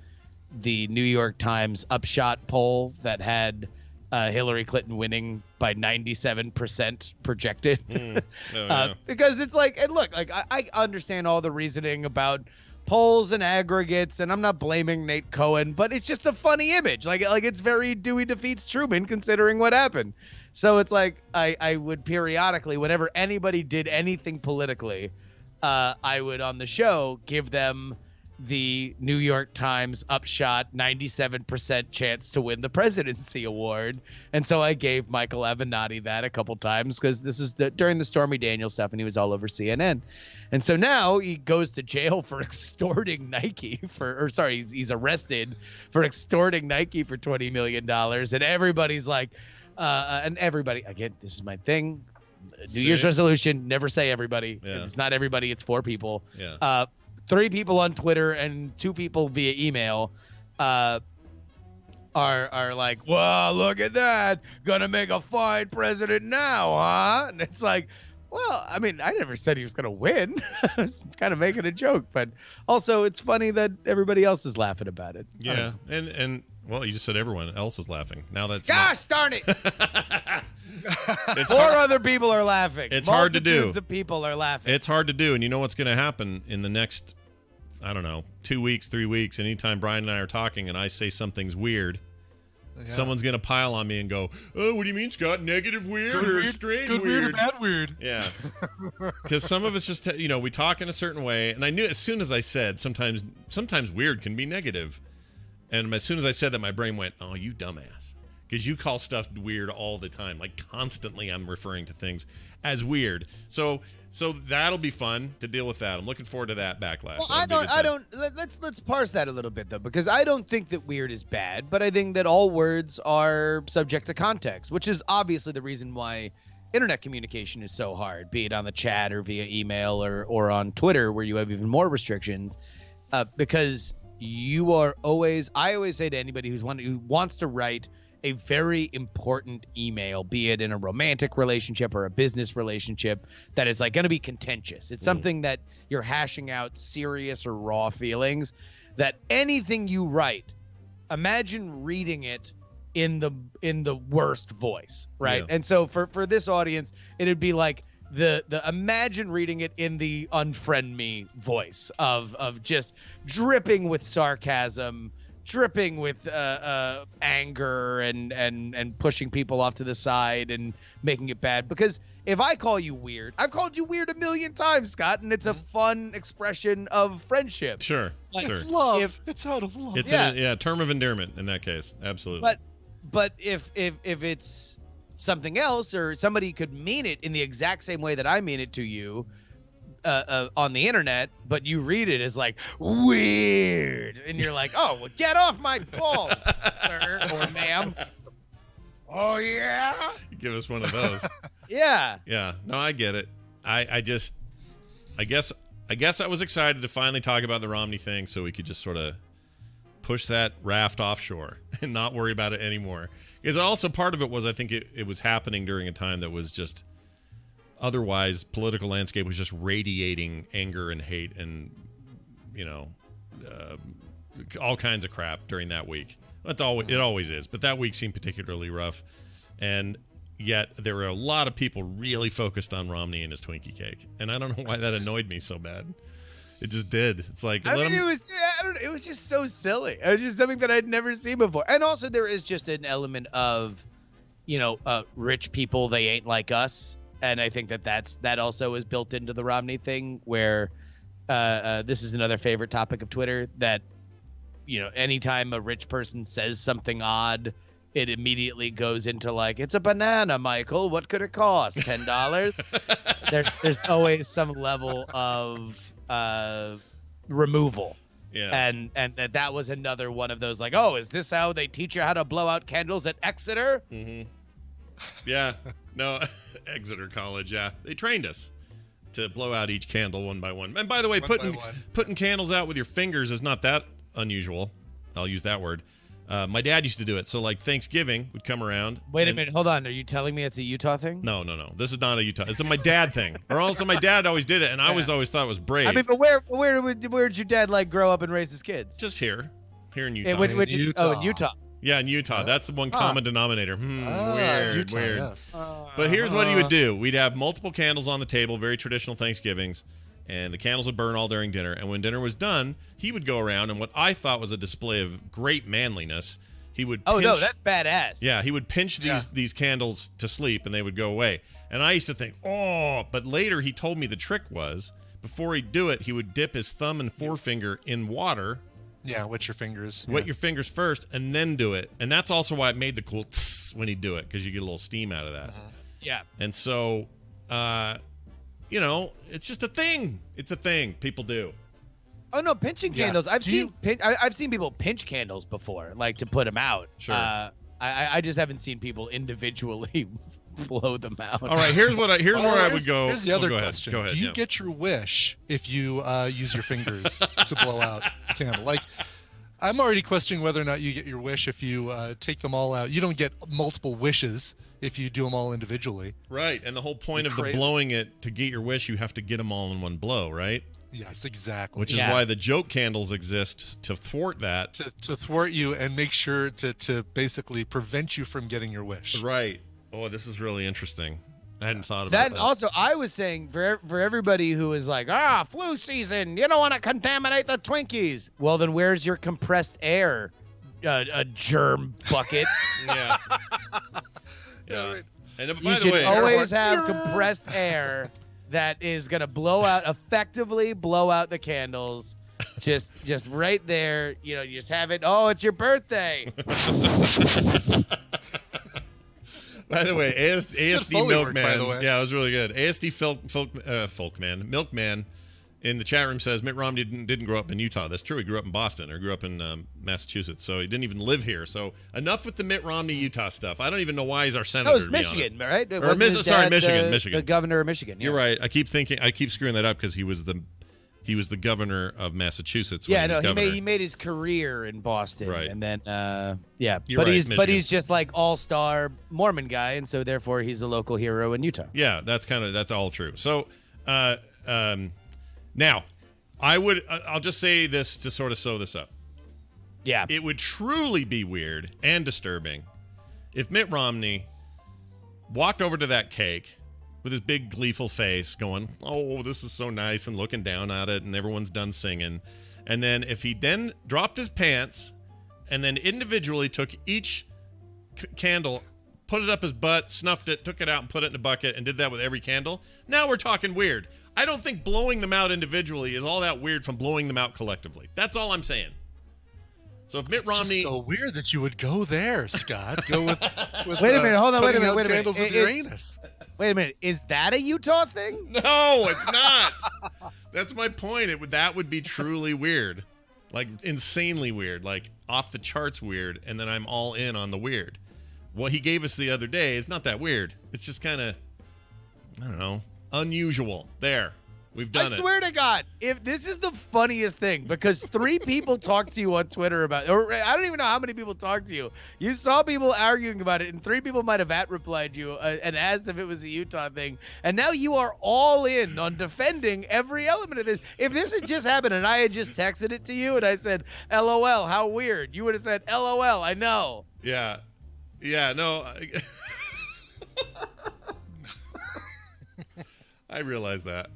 the New York Times upshot poll that had Hillary Clinton winning by 97% projected. Because it's like, and look, like I understand all the reasoning about polls and aggregates, and I'm not blaming Nate Cohen, but it's just a funny image. Like it's very Dewey defeats Truman considering what happened. So it's like I would periodically, whenever anybody did anything politically, I would on the show give them the New York Times upshot 97% chance to win the presidency award. And so I gave Michael Avenatti that a couple times, because this is during the Stormy Daniels stuff, and he was all over CNN. And so now he goes to jail for extorting Nike he's arrested for extorting Nike for $20 million. And everybody's like, and everybody, again, this is my thing. New Year's resolution, never say everybody. Yeah. It's not everybody, it's 4 people. Yeah. 3 people on Twitter and 2 people via email are like, well, look at that. Gonna make a fine president now, huh? And it's like, well, I mean, I never said he was gonna win. I was kind of making a joke, but also it's funny that everybody else is laughing about it. Yeah, and well, you just said everyone else is laughing. Now that's darn it. It's 4 other people are laughing. It's hard to do. Multitudes of people are laughing. It's hard to do, and you know what's going to happen in the next, I don't know, 2 weeks, 3 weeks. Anytime Brian and I are talking and I say something's weird, someone's going to pile on me and go, "Oh, what do you mean, Scott? Negative weird or strange good weird or bad weird?" Yeah, because some of it's just we talk in a certain way, and I knew as soon as I said sometimes weird can be negative, and as soon as I said that, my brain went, "Oh, you dumbass." Because you call stuff weird all the time. Like constantly I'm referring to things as weird. So that'll be fun to deal with that. I'm looking forward to that backlash. Well, let's parse that a little bit though, because I don't think that weird is bad, but I think that all words are subject to context, which is obviously the reason why internet communication is so hard, be it on the chat or via email or on Twitter, where you have even more restrictions, because I always say to anybody who wants to write a very important email, be it in a romantic relationship or a business relationship, that is like going to be contentious. It's something that you're hashing out serious or raw feelings, that anything you write, imagine reading it in the worst voice, right? Yeah. And so for this audience, it'd be like the imagine reading it in the unfriend me voice of just dripping with sarcasm, dripping with anger and pushing people off to the side and making it bad. Because if I call you weird, I've called you weird a million times, Scott, and it's a fun expression of friendship. Sure. Like, sure. It's love. It's out of love. It's a term of endearment in that case. Absolutely. But if it's something else, or somebody could mean it in the exact same way that I mean it to you on the internet, but you read it as like weird, and you're like, oh, well, get off my balls, sir or ma'am. Oh yeah. Give us one of those. Yeah. Yeah. No, I get it. I guess I was excited to finally talk about the Romney thing, so we could just sort of push that raft offshore and not worry about it anymore. Because also part of it was, I think it was happening during a time that was just otherwise political landscape was just radiating anger and hate and, all kinds of crap during that week. It always is, but that week seemed particularly rough. And yet there were a lot of people really focused on Romney and his Twinkie cake. And I don't know why that annoyed me so bad. It just did. It's like, it was just so silly. It was just something that I'd never seen before. And also there is just an element of, rich people, they ain't like us. And I think that also is built into the Romney thing, where this is another favorite topic of Twitter, that, anytime a rich person says something odd, it immediately goes into like, it's a banana, Michael. What could it cost? $10? There's always some level of removal. Yeah. And that was another one of those like, oh, is this how they teach you how to blow out candles at Exeter? Mm-hmm. Yeah. No, Exeter College. Yeah. They trained us to blow out each candle one by one. And by the way, putting candles out with your fingers is not that unusual. I'll use that word. My dad used to do it. So like Thanksgiving would come around. Wait a minute. Hold on. Are you telling me it's a Utah thing? No. This is not a Utah. It's a my dad thing. Or also my dad always did it, and I always thought it was brave. I mean, but where'd your dad like grow up and raise his kids? Just here in Utah. In Utah. Yeah, in Utah. That's the one common denominator. Weird, Utah, weird. Yes. But here's what he would do. We'd have multiple candles on the table, very traditional Thanksgivings, and the candles would burn all during dinner. And when dinner was done, he would go around, and what I thought was a display of great manliness, he would pinch, no, that's badass. Yeah, he would pinch these candles to sleep, and they would go away. And I used to think, but later he told me the trick was, before he'd do it, he would dip his thumb and forefinger in water. Yeah, wet your fingers. Wet your fingers first, and then do it. And that's also why it made the cool tss when he'd do it, because you get a little steam out of that. Yeah. And so, it's just a thing. It's a thing people do. Oh no, pinching candles. I've seen people pinch candles before, like to put them out. Sure. I just haven't seen people individually blow them out. All right, here's where I would go. Here's the other go question. Ahead. Do you get your wish if you use your fingers to blow out a candle? Like, I'm already questioning whether or not you get your wish if you take them all out. You don't get multiple wishes if you do them all individually. Right, and the whole point of the blowing it, to get your wish, you have to get them all in one blow, right? Yes, exactly. Which is why the joke candles exist, to thwart that. To thwart you and make sure to basically prevent you from getting your wish. Right. Oh, this is really interesting. I hadn't thought about that. Also, I was saying for everybody who is like, flu season, you don't want to contaminate the Twinkies. Well, then where's your compressed air, a germ bucket? Yeah. Yeah. And by you the way, should always have compressed air that is going to effectively blow out the candles. Just right there, you just have it. Oh, it's your birthday. By the way, ASD Milkman. Yeah, it was really good. ASD Milkman in the chat room says Mitt Romney didn't grow up in Utah. That's true. He grew up in Boston, or grew up in Massachusetts. So he didn't even live here. So enough with the Mitt Romney Utah stuff. I don't even know why he's our senator. That was Michigan, right? Michigan. The governor of Michigan. Yeah. You're right. I keep screwing that up because he was the governor of Massachusetts. He made his career in Boston, right? And then he's just like all-star Mormon guy, and so therefore he's a local hero in Utah. Yeah, that's all true. So, now, I'll just say this to sort of sew this up. Yeah, it would truly be weird and disturbing if Mitt Romney walked over to that cake with his big gleeful face going, oh, this is so nice, and looking down at it, and everyone's done singing. And then if he then dropped his pants and then individually took each candle, put it up his butt, snuffed it, took it out and put it in a bucket, and did that with every candle. Now we're talking weird. I don't think blowing them out individually is all that weird from blowing them out collectively. That's all I'm saying. So if Mitt Romney, just so weird that you would go there, Scott. Go with wait a minute, hold on, wait a putting minute, out wait a minute. candles with Uranus. Wait a minute, is that a Utah thing? No, it's not. That's my point. That would be truly weird, like insanely weird, like off the charts weird, and then I'm all in on the weird. What he gave us the other day is not that weird. It's just kind of, I don't know, unusual. There. We've done it. I swear to God, if this is the funniest thing, because 3 people talked to you on Twitter about it, or I don't even know how many people talked to you. You saw people arguing about it, and 3 people might have replied you and asked if it was a Utah thing. And now you are all in on defending every element of this. If this had just happened and I had just texted it to you and I said, LOL, how weird, you would have said, LOL, I know. Yeah. Yeah, no. I realize that.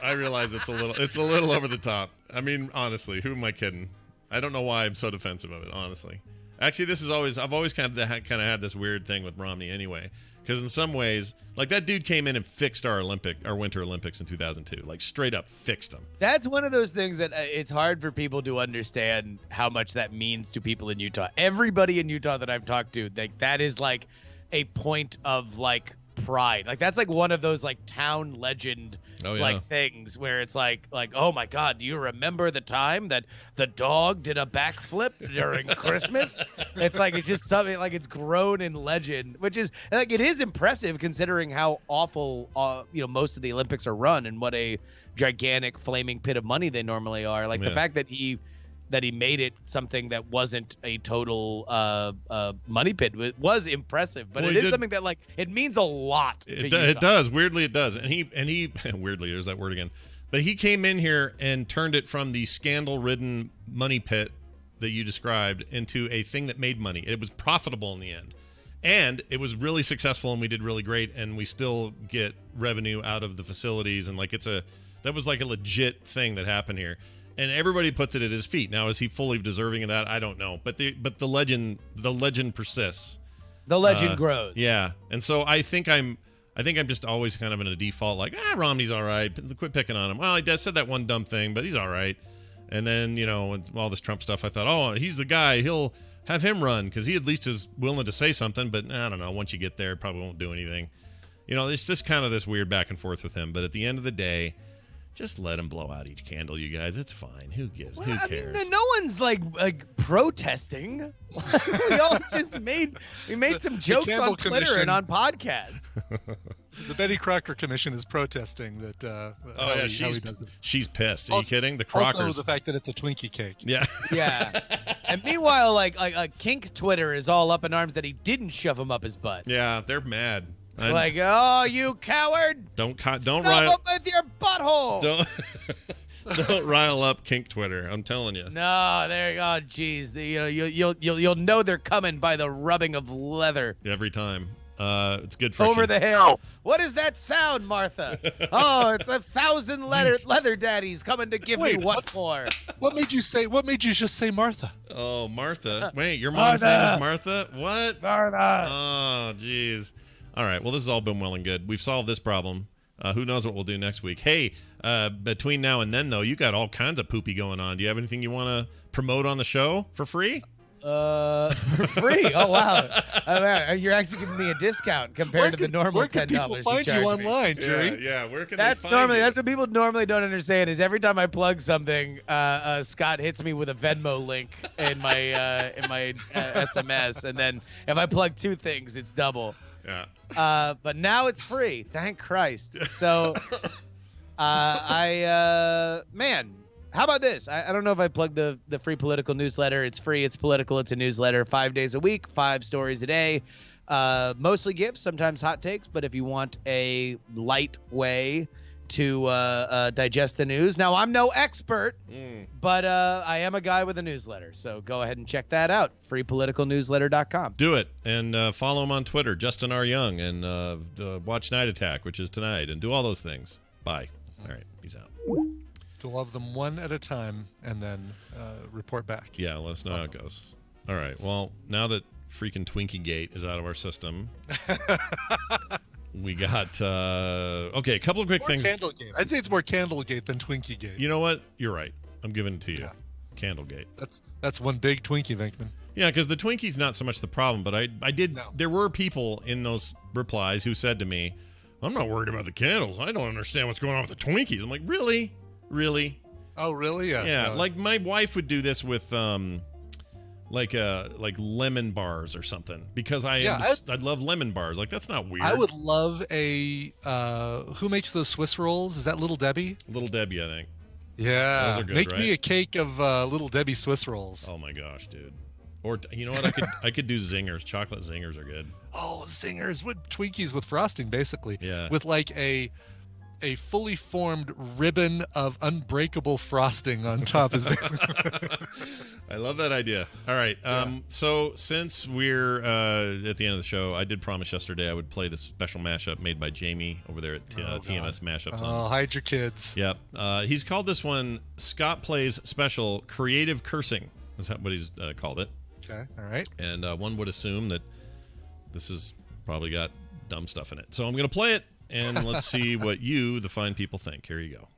I realize it's a little over the top. I mean, honestly, who am I kidding? I don't know why I'm so defensive of it, honestly. Actually, I've always kind of had this weird thing with Romney anyway, because in some ways, like that dude came in and fixed our Winter Olympics in 2002, like straight up fixed them. That's one of those things that it's hard for people to understand how much that means to people in Utah. Everybody in Utah that I've talked to, like that is like a point of like pride. Like that's like one of those like town legend like things where it's like oh my God, do you remember the time that the dog did a backflip during Christmas? It's like it's just something like it's grown in legend, which is like it is impressive considering how awful most of the Olympics are run and what a gigantic flaming pit of money they normally are. Like the fact that he made it something that wasn't a total money pit was impressive, but it is something that like it means a lot to Utah. It does. Weirdly, it does. And he weirdly, there's that word again. But he came in here and turned it from the scandal-ridden money pit that you described into a thing that made money. It was profitable in the end. And it was really successful, and we did really great, and we still get revenue out of the facilities, and like that was like a legit thing that happened here. And everybody puts it at his feet. Now, is he fully deserving of that? I don't know. But the legend persists. The legend grows. Yeah. And so I think I'm just always kind of in a default like, Romney's all right. Quit picking on him. Well, he said that one dumb thing, but he's all right. And then, with all this Trump stuff, I thought, oh, he's the guy. He'll have him run because he at least is willing to say something. But I don't know. Once you get there, it probably won't do anything. It's this kind of this weird back and forth with him. But at the end of the day, just let him blow out each candle, you guys. It's fine. Who gives? Who cares? I mean, no one's like protesting. We all just made some jokes on Twitter and on podcasts. The Betty Crocker Commission is protesting that. How he does this. She's pissed. Are you kidding? The Crockers. Also, the fact that it's a Twinkie cake. Yeah. Yeah. And meanwhile, like Kink Twitter is all up in arms that he didn't shove him up his butt. Yeah, they're mad. Like, oh, you coward! Don't Snub rile him with your butthole. Don't rile up Kink Twitter. I'm telling you. No, there you go. Geez, you'll know they're coming by the rubbing of leather every time. It's good friction. Over the hill. What is that sound, Martha? Oh, it's 1,000 leather daddies coming to give me what for? What made you just say Martha? Oh, Martha. Wait, your mom's name is Martha? What? Martha. Oh, jeez. All right. Well, this has all been well and good. We've solved this problem. Who knows what we'll do next week? Hey, between now and then, though, you got all kinds of poopy going on. Do you have anything you want to promote on the show for free? For free? Oh, wow. You're actually giving me a discount compared to the normal $10 you charge me. Where can people find you online, Jerry? Yeah, where can they find you? That's what people normally don't understand is every time I plug something, Scott hits me with a Venmo link in my SMS, and then if I plug 2 things, it's double. Yeah. But now it's free. Thank Christ. So, man, how about this? I don't know if I plugged the free political newsletter. It's free. It's political. It's a newsletter 5 days a week, 5 stories a day. Mostly gifts, sometimes hot takes. But if you want a light way to digest the news. Now, I'm no expert, but I am a guy with a newsletter. So go ahead and check that out. freepoliticalnewsletter.com. Do it. And follow him on Twitter, Justin R. Young, and watch Night Attack, which is tonight, and do all those things. Bye. All right. Peace out. To love them one at a time and then report back. Yeah, let us know how it goes. All right. Well, now that freaking Twinkie Gate is out of our system. We got okay. A couple of quick more things. Candlegate. I'd say it's more Candlegate than Twinkie Gate. You know what? You're right. I'm giving it to you. Yeah. Candlegate. That's one big Twinkie, Venkman. Yeah, because the Twinkie's not so much the problem, but I did. No. There were people in those replies who said to me, "I'm not worried about the candles. I don't understand what's going on with the Twinkies." I'm like, really? Oh, really? Yeah. Yeah. Like my wife would do this with like lemon bars or something because I love lemon bars. Like that's not weird. I would love a who makes those Swiss rolls? Is that Little Debbie? Little Debbie, I think. Yeah. Those are good, Make right? me a cake of Little Debbie Swiss rolls. Oh my gosh, dude. Or you know what? I could do zingers. Chocolate zingers are good. Oh, zingers with Twinkies with frosting, basically. Yeah. With like a fully formed ribbon of unbreakable frosting on top is basically. I love that idea. All right. So since we're at the end of the show, I did promise yesterday I would play this special mashup made by Jamie over there at TMS Mashups. Oh, hide your kids. Yep. He's called this one Scott Plays Special Creative Cursing. Is that what he's called it? Okay. All right. And one would assume that this has probably got dumb stuff in it. So I'm going to play it, and let's see what you, the fine people, think. Here you go.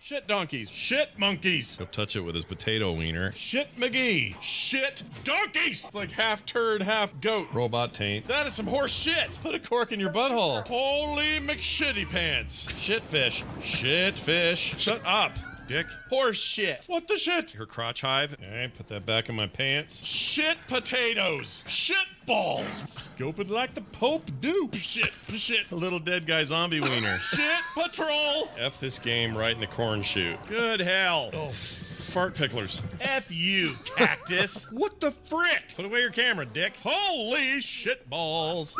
Shit donkeys. Shit monkeys. He'll touch it with his potato wiener. Shit McGee. Shit donkeys. It's like half turd, half goat. Robot taint. That is some horse shit. Put a cork in your butthole. Holy McShitty pants. Shit fish. Shit fish. Shut up, dick. Horse shit. What the shit? Her crotch hive. All right, put that back in my pants. Shit potatoes. Shit balls. Scoping like the Pope do. Shit. Shit. A little dead guy zombie wiener. Shit patrol. F this game right in the corn chute. Good hell. Oh, fart picklers. F you, cactus. What the frick? Put away your camera, dick. Holy shit balls.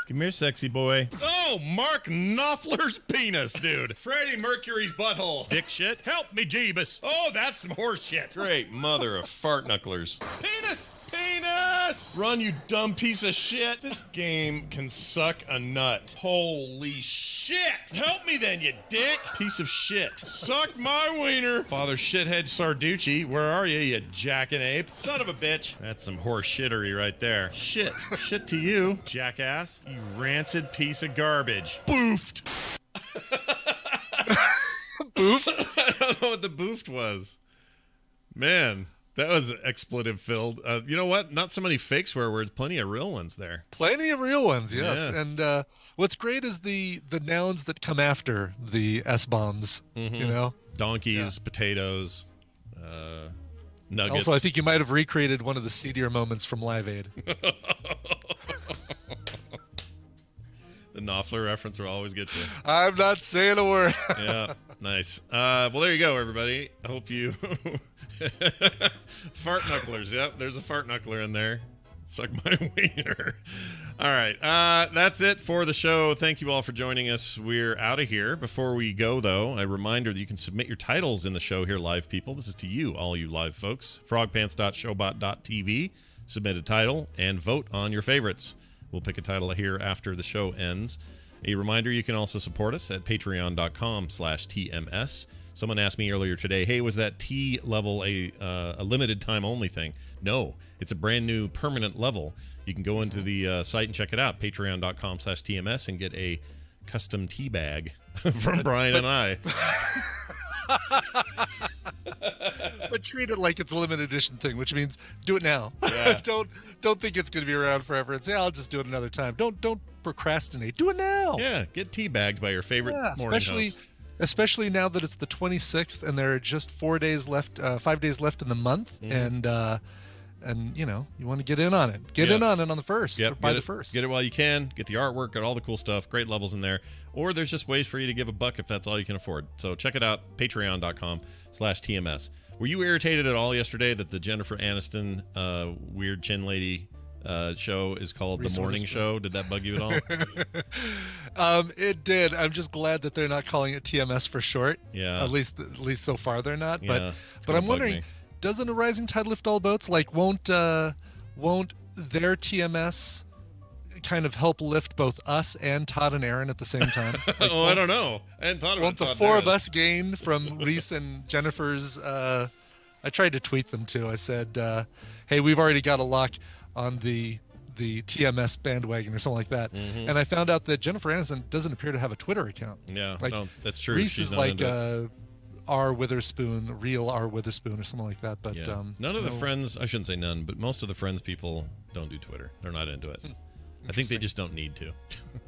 Come here, sexy boy. Oh, Mark Knopfler's penis, dude. Freddie Mercury's butthole. Dick shit. Help me, Jeebus. Oh, that's some horse shit. Great mother of fart knucklers. Penis! Penis! Run, you dumb piece of shit. This game can suck a nut. Holy shit! Help me then, you dick! Piece of shit. Suck my wiener. Father shithead Sarducci, where are you jackin' son of a bitch? That's some horse shittery right there. Shit. Shit to you, jackass. You rancid piece of garbage. Boofed. Boofed? I don't know what the boofed was. Man, that was expletive filled. You know what? Not so many fake swear words, plenty of real ones there. Plenty of real ones, yes. Yeah. And what's great is the nouns that come after the S-bombs, you know? Donkeys, potatoes, nuggets. Also, I think you might have recreated one of the seedier moments from Live Aid. The Knopfler reference will always get you. I'm not saying a word. Yeah, nice. Well, there you go, everybody. I hope you... Fart knucklers. Yep, there's a fart knuckler in there. Suck my wiener. All right, that's it for the show. Thank you all for joining us. We're out of here. Before we go, though, a reminder that you can submit your titles in the show here, live people. This is to you, all you live folks. frogpants.showbot.tv. Submit a title and vote on your favorites. We'll pick a title here after the show ends. A reminder, you can also support us at patreon.com/TMS. Someone asked me earlier today, hey, was that T level a limited time only thing? No, it's a brand new permanent level. You can go into the site and check it out, patreon.com/TMS, and get a custom tea bag from Brian and I. But treat it like it's a limited edition thing, which means do it now. Yeah. Don't think it's going to be around forever and say, I'll just do it another time. Don't procrastinate. Do it now. Yeah, get tea bagged by your favorite morning house. Especially now that it's the 26th and there are just 4 days left, 5 days left in the month, and you know you want to get in on it. Get in on it on the first. Yep, by the first. Get it while you can. Get the artwork. Got all the cool stuff. Great levels in there. Or there's just ways for you to give $1 if that's all you can afford. So check it out. Patreon.com/TMS. Were you irritated at all yesterday that the Jennifer Aniston weird chin lady show is called The Morning Show? Did that bug you at all? It did. I'm just glad that they're not calling it TMS for short. Yeah. At least so far they're not. Yeah, but I'm wondering, doesn't a rising tide lift all boats? Like, won't their TMS kind of help lift both us and Todd and Aaron at the same time? Like, I don't know. I hadn't thought about won't the Todd four and of us gain from Reese and Jennifer's? I tried to tweet them too. I said, "Hey, we've already got a lock on the the TMS bandwagon or something like that. Mm-hmm. And I found out that Jennifer Aniston doesn't appear to have a Twitter account. Yeah, like, no, that's true. Reese She's is not like into it. R. Witherspoon, real R. Witherspoon, or something like that. But Yeah. None of the Friends, I shouldn't say none, but most of the Friends people don't do Twitter. They're not into it. I think they just don't need to.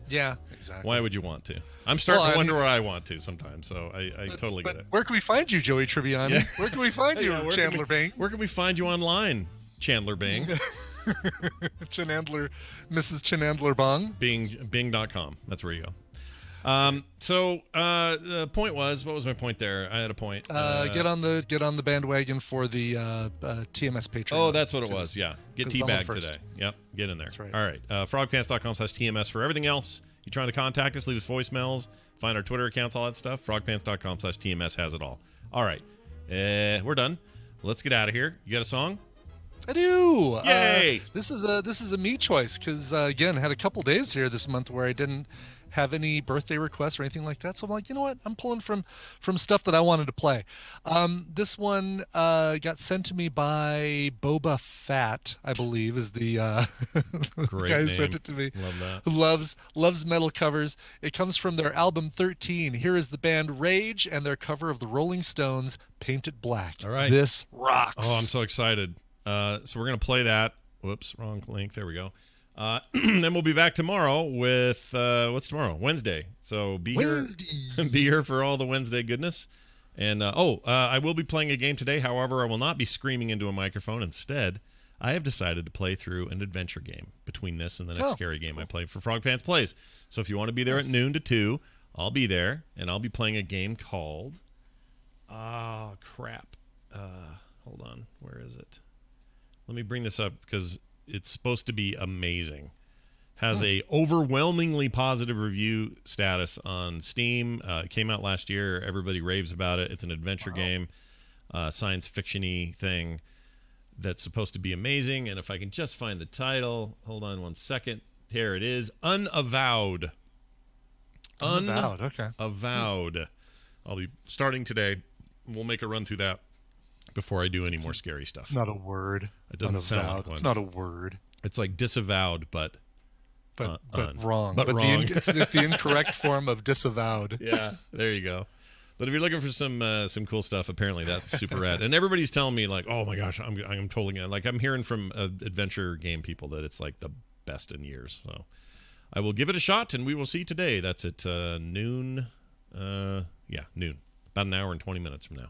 Yeah, exactly. Why would you want to? I'm starting to wonder where I want to sometimes, so I totally get it. Where can we find you, Joey Tribbiani? Yeah. Where can we find you, Chandler Bing? Where can we find you online, Chandler Bing? Mrs. Chenandler Bong? Bing.com. That's where you go. The point was, what was my point there? I had a point. Get on the bandwagon for the TMS Patreon. Oh, that's what it was. Yeah, get teabagged today. Yep, get in there. That's right. All right, frogpants.com/TMS for everything else. You trying to contact us? Leave us voicemails. Find our Twitter accounts, all that stuff. Frogpants.com/TMS has it all. All right, we're done. Let's get out of here. You got a song? I do. Yay! This is a me choice because again, had a couple days here this month where I didn't have any birthday requests or anything like that. So I'm like, you know what? I'm pulling from stuff that I wanted to play. This one got sent to me by Boba Fett, I believe, is the Great guy who name. sent it to me. Love that. Who loves metal covers. It comes from their album 13. Here is the band Rage and their cover of the Rolling Stones' Paint It Black. All right. This rocks. Oh, I'm so excited. So we're going to play that. Whoops, wrong link. There we go. Then we'll be back tomorrow with, what's tomorrow? Wednesday. So be here for all the Wednesday goodness. And, I will be playing a game today. However, I will not be screaming into a microphone. Instead, I have decided to play through an adventure game between this and the next scary game I play for Frog Pants Plays. So if you want to be there at noon to 2, I'll be there. And I'll be playing a game called, hold on. Where is it? Let me bring this up because it's supposed to be amazing. Has a overwhelmingly positive review status on Steam. It came out last year. Everybody raves about it. It's an adventure game, science fiction-y thing that's supposed to be amazing. And if I can just find the title, hold on one second. Here it is. Unavowed. Unavowed, okay. Avowed. I'll be starting today. We'll make a run through that before I do any more scary stuff. It's not a word. It doesn't sound like one. It's not a word. It's like disavowed, but wrong. But wrong. It's the incorrect form of disavowed. Yeah, there you go. But if you're looking for some cool stuff, apparently that's super rad. And everybody's telling me like, oh my gosh, I'm totally gonna, like, I'm hearing from adventure game people that it's like the best in years. So I will give it a shot, and we will see today. That's at noon. Noon. About an hour and 20 minutes from now.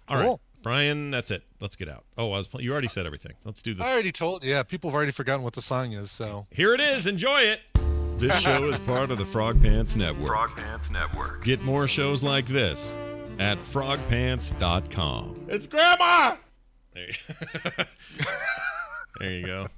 All right. Brian, that's it. Let's get out. Oh, you already said everything. Let's do this. I already told. Yeah, people have already forgotten what the song is. So here it is. Enjoy it. This show is part of the Frog Pants Network. Frog Pants Network. Get more shows like this at frogpants.com. It's Grandma. There you go.